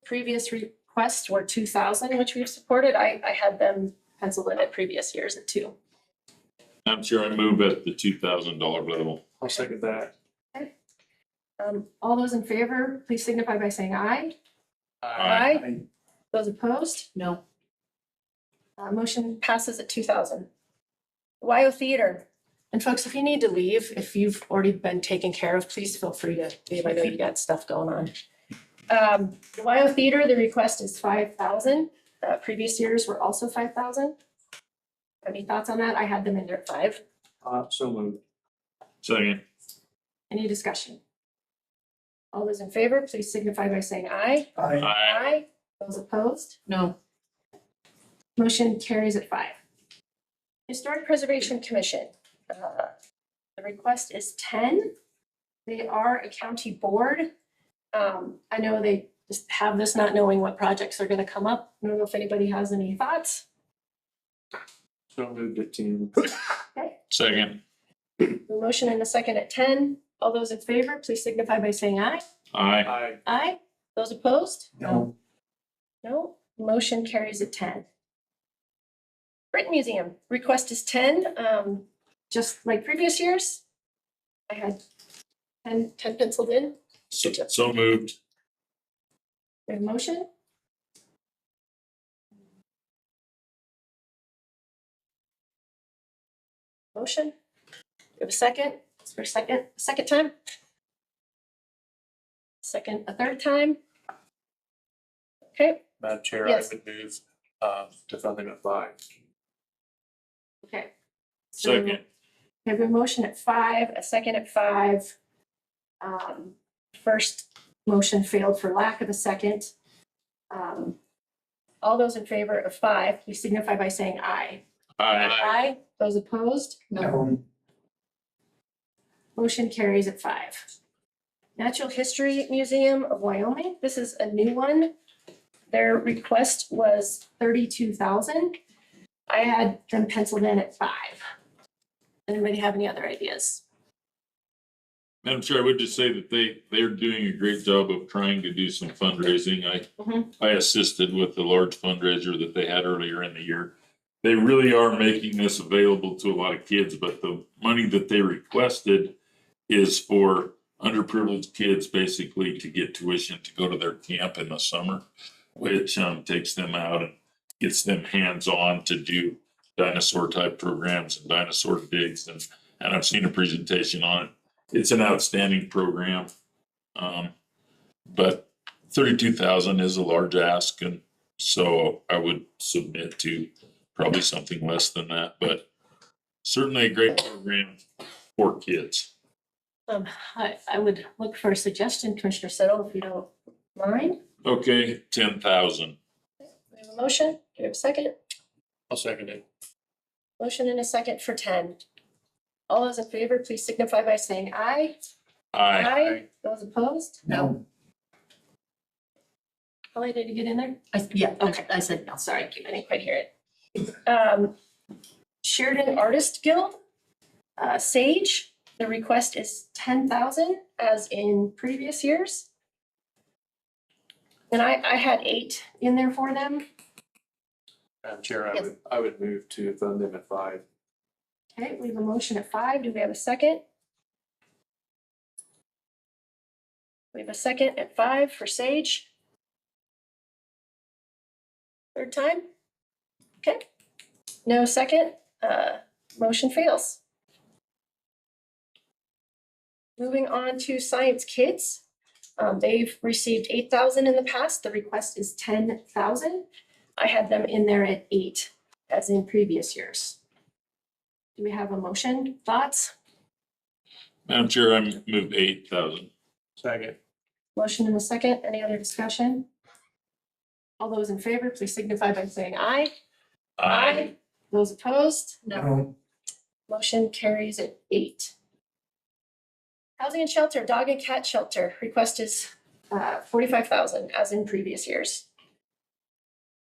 Previous requests were 2,000, which we've supported. I had them penciled in at previous years at 2. I'm sure I move at the $2,000 level. I'll second that. All those in favor, please signify by saying aye. Aye. Those opposed? No. Motion passes at 2,000. YO Theater. And folks, if you need to leave, if you've already been taken care of, please feel free to leave. I know you got stuff going on. The YO Theater, the request is 5,000. Previous years were also 5,000. Any thoughts on that? I had them in there at 5. So moved. Second. Any discussion? All those in favor, please signify by saying aye. Aye. Those opposed? No. Motion carries at 5. Historic Preservation Commission. The request is 10. They are a county board. I know they just have this not knowing what projects are gonna come up. I don't know if anybody has any thoughts. So moved at 10. Second. A motion and a second at 10. All those in favor, please signify by saying aye. Aye. Aye. Those opposed? No. No. Motion carries at 10. Britain Museum, request is 10, just like previous years. I had 10 penciled in. So moved. We have a motion? Motion? We have a second? Is there a second time? Second, a third time? Okay, Madam Chair, Yes. would move to fund them at 5. okay. So Second. we have a motion at 5, a second at 5. First motion failed for lack of a second. All those in favor of 5, please signify by saying aye. Aye. Aye. Those opposed? No. Motion carries at 5. Natural History Museum of Wyoming, this is a new one. Their request was 32,000. I had them penciled in at 5. Anybody have any other ideas? Madam Chair, I would just say that they're doing a great job of trying to do some fundraising. I assisted with the large fundraiser that they had earlier in the year. They really are making this available to a lot of kids, but the money that they requested is for underprivileged kids basically to get tuition to go to their camp in the summer, which takes them out and gets them hands-on to do dinosaur type programs and dinosaur digs. And I've seen a presentation on it. It's an outstanding program. But 32,000 is a large ask. And so I would submit to probably something less than that, but certainly a great program for kids. I would look for a suggestion, Commissioner Settle, if you don't mind. Okay, 10,000. We have a motion. Do we have a second? I'll second it. Motion and a second for 10. All those in favor, please signify by saying aye. Aye. Those opposed? No. Holly, did you get in there? Yeah, Okay. I said no. Sorry, I didn't quite hear it. Sheridan Artist Guild, Sage, the request is 10,000 as in previous years. And I had 8 in there for them. Madam Chair, Yes. I would move to fund them at 5. Okay, we have a motion at 5. Do we have a second? We have a second at 5 for Sage. Third time? Okay. No second, motion fails. Moving on to Science Kids. They've received 8,000 in the past. The request is 10,000. I had them in there at 8, as in previous years. Do we have a motion? Thoughts? Madam Chair, I move 8,000. Second. Motion in a second. Any other discussion? All those in favor, please signify by saying aye. Those opposed? No. Motion carries at 8. Housing and Shelter, Dog and Cat Shelter, request is 45,000 as in previous years.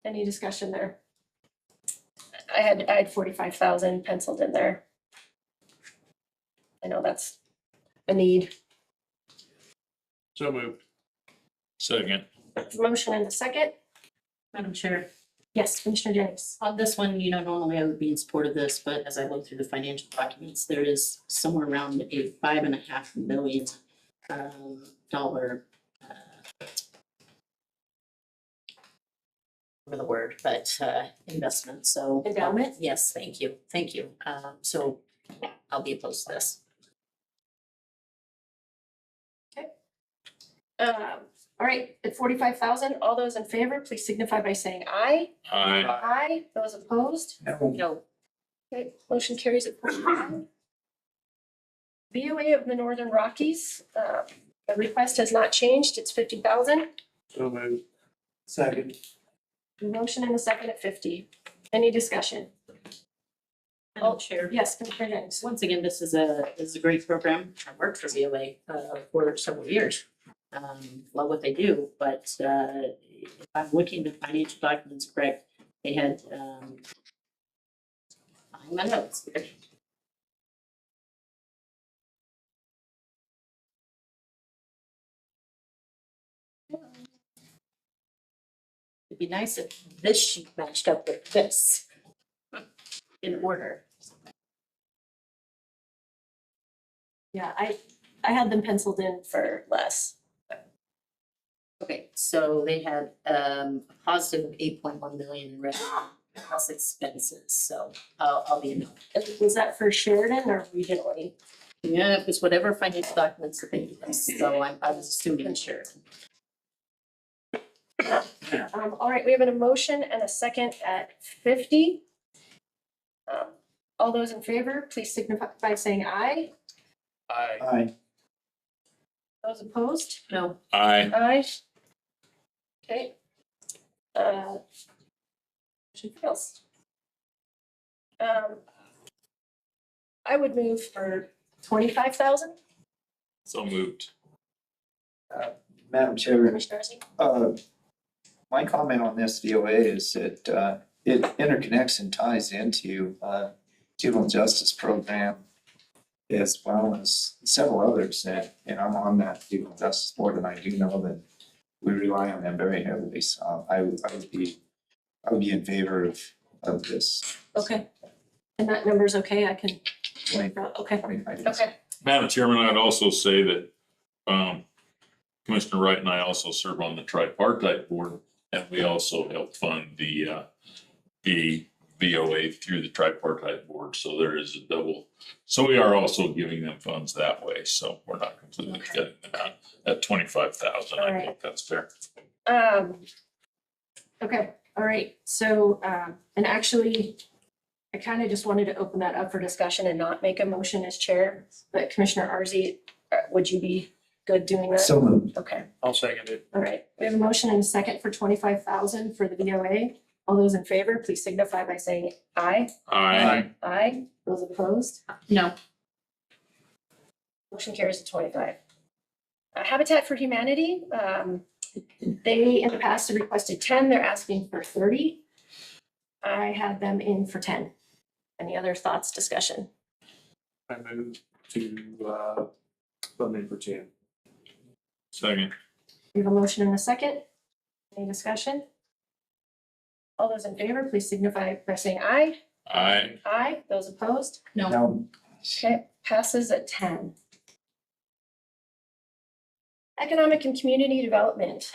Any discussion there? I had 45,000 penciled in there. I know that's a need. So moved. Second. Motion in a second. Madam Chair, Yes, Commissioner Jennings. on this one, normally I would be in support of this, but as I look through the financial documents, there is somewhere around a $5.5 million dollar for the word, but investment, so. Endowment? Yes, thank you. So I'll be opposed to this. All right, at 45,000, all those in favor, please signify by saying aye. Aye. Aye. Those opposed? No. No, Okay, motion carries at 45. BOA of the Northern Rockies, the request has not changed. It's 50,000. So moved. Second. Motion and a second at 50. Any discussion? Madam Chair. Yes, Commissioner Jennings. Once again, this is a great program. I worked for BOA for several years. Love what they do, but if I'm looking at the financial documents correct, they had my notes. be nice if this sheet matched up with this in order. Yeah, I had them penciled in for less. Okay, so they had a positive 8.1 million in revenue plus expenses, so I'll be in. And was that for Sheridan or regionally? Yeah, it was whatever financial documents that they gave us, so I was assuming Sheridan. All right, we have an emotion and a second at 50. All those in favor, please signify by saying aye. Aye. Those opposed? No, Aye. Aye. Okay. Motion fails. I would move for 25,000. So moved. Madam Chair, Commissioner Arce? my comment on this VOA is that it interconnects and ties into juvenile justice program as well as several others and I'm on that juvenile justice board and I do know that we rely on them very heavily, so I would be in favor of this. Okay. And that number's okay, I can, okay, 25. okay. Madam Chairman, I'd also say that Commissioner Wright and I also serve on the tripartite board, and we also help fund the VOA through the tripartite board, so there is a double. So we are also giving them funds that way, so we're not completely cutting them out at 25,000. I Alright. think that's fair. Okay, all right, so, and actually, I kind of just wanted to open that up for discussion and not make a motion as chair, but Commissioner Arce, would you be good doing that? So moved. Okay, I'll second it. all right, we have a motion and a second for 25,000 for the VOA. All those in favor, please signify by saying aye. Aye. Aye, those opposed? no, Motion carries to 25. Habitat for Humanity, they in the past have requested 10, they're asking for 30. I had them in for 10. Any other thoughts, discussion? I move to fund it for 10. Second. We have a motion and a second. Any discussion? All those in favor, please signify by saying aye. Aye. Aye, those opposed? no, Now, Okay, passes at 10. Economic and Community Development,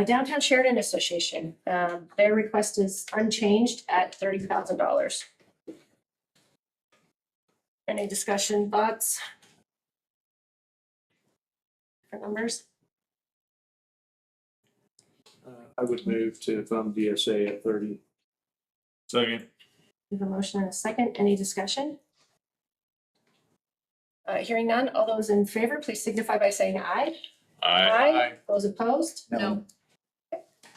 Downtown Sheridan Association, their request is unchanged at $30,000. Any discussion, thoughts? Different numbers? I would move to fund DSA at 30. Second. We have a motion and a second. Any discussion? Hearing none, all those in favor, please signify by saying aye. Aye. Those opposed? no,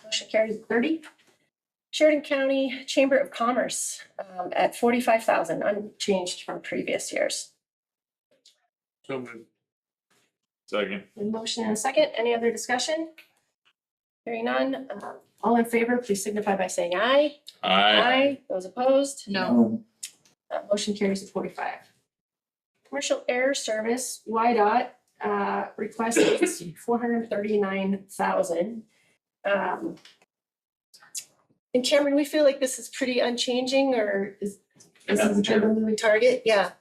Motion carries at 30. Sheridan County Chamber of Commerce at 45,000, unchanged from previous years. So moved. Second. A motion and a second. Any other discussion? Hearing none, all in favor, please signify by saying aye. Aye. Those opposed? no, Motion carries to 45. Commercial Air Service, YDOT, request is 439,000. And Cameron, we feel like this is pretty unchanging, or is this is kind of a moving target? Yeah.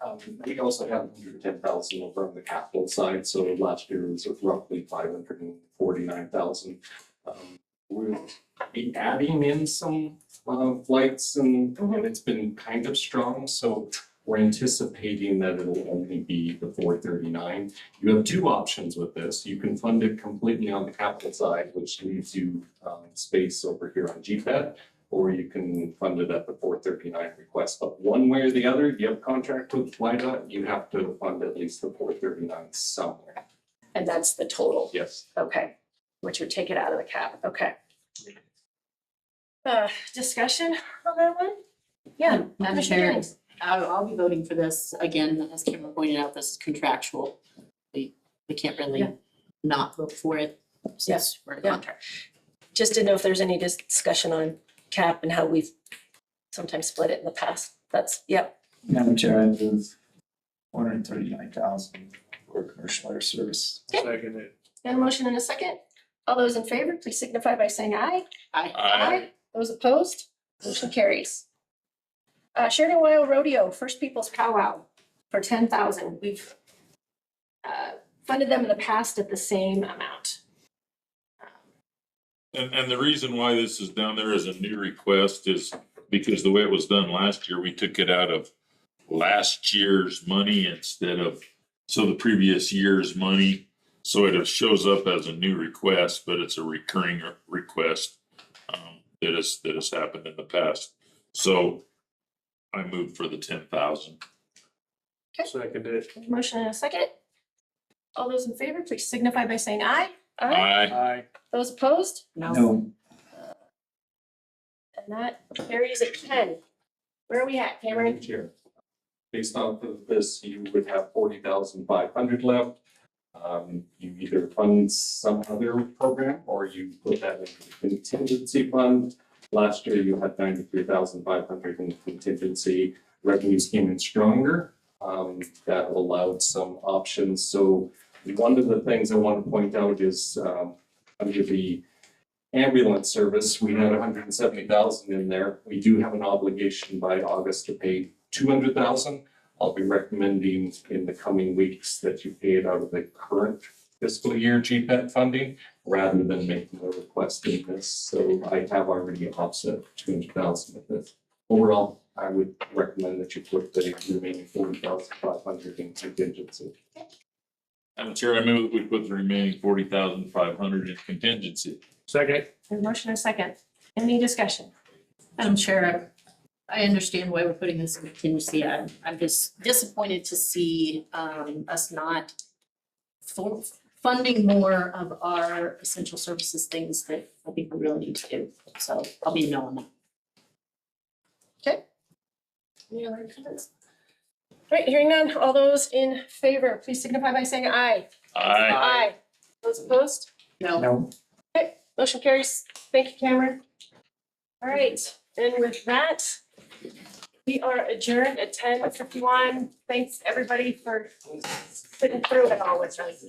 We also have 110,000 over on the capital side, so last year was roughly 549,000. We'll be adding in some flights and it's been kind of strong, so we're anticipating that it'll only be the 439. You have two options with this. You can fund it completely on the capital side, which leaves you space over here on GPET, or you can fund it at the 439 request. But one way or the other, you have a contract with YDOT, you have to fund at least the 439 somewhere. And that's the total. Yes. Okay, which would take it out of the cap. Okay. Discussion on that one? Yeah. Madam Commissioner Chair, Jennings. I'll be voting for this. Again, as Cameron pointed out, this is contractual. We can't really Yeah. not vote for it since we're in Yeah. contract. Just didn't know if there's any discussion on cap and how we've sometimes split it in the past. That's, yep. Madam Chair, I move 439,000 for commercial air service. Second it. Got a motion and a second. All those in favor, please signify by saying aye. Aye. Aye. Those opposed? Motion carries. Sheridan Wild Rodeo, First People's Powwow for 10,000. We've funded them in the past at the same amount. And the reason why this is down there as a new request is because the way it was done last year, we took it out of last year's money instead of, so the previous year's money. So it shows up as a new request, but it's a recurring request that has happened in the past. So I moved for the 10,000. Seconded. Motion and a second. All those in favor, please signify by saying aye. Aye. Those opposed? No, And that carries at 10. Where are we at, Cameron? Chair. Based off of this, you would have 40,500 left. You either fund some other program or you put that into the contingency fund. Last year you had 93,500 in contingency. Revenues came in stronger. That allowed some options. So one of the things I want to point out is under the ambulance service, we had 170,000 in there. We do have an obligation by August to pay 200,000. I'll be recommending in the coming weeks that you pay it out of the current fiscal year GPET funding rather than making a request in this. So I have already offset 200,000 with this. Overall, I would recommend that you put the remaining 40,500 in contingency. Madam Chair, I move that we put the remaining 40,500 in contingency. Second. Motion and a second. Any discussion? Madam Chair, I understand why we're putting this in contingency. I'm just disappointed to see us not funding more of our essential services things that I think we really need to do. So I'll be a no on that. Okay. Any other comments? All right, hearing none. All those in favor, please signify by saying aye. Aye. Those opposed? no. Okay, motion carries. Thank you, Cameron. All right, and with that, we are adjourned at 10:51. Thanks, everybody, for sitting through it all with us.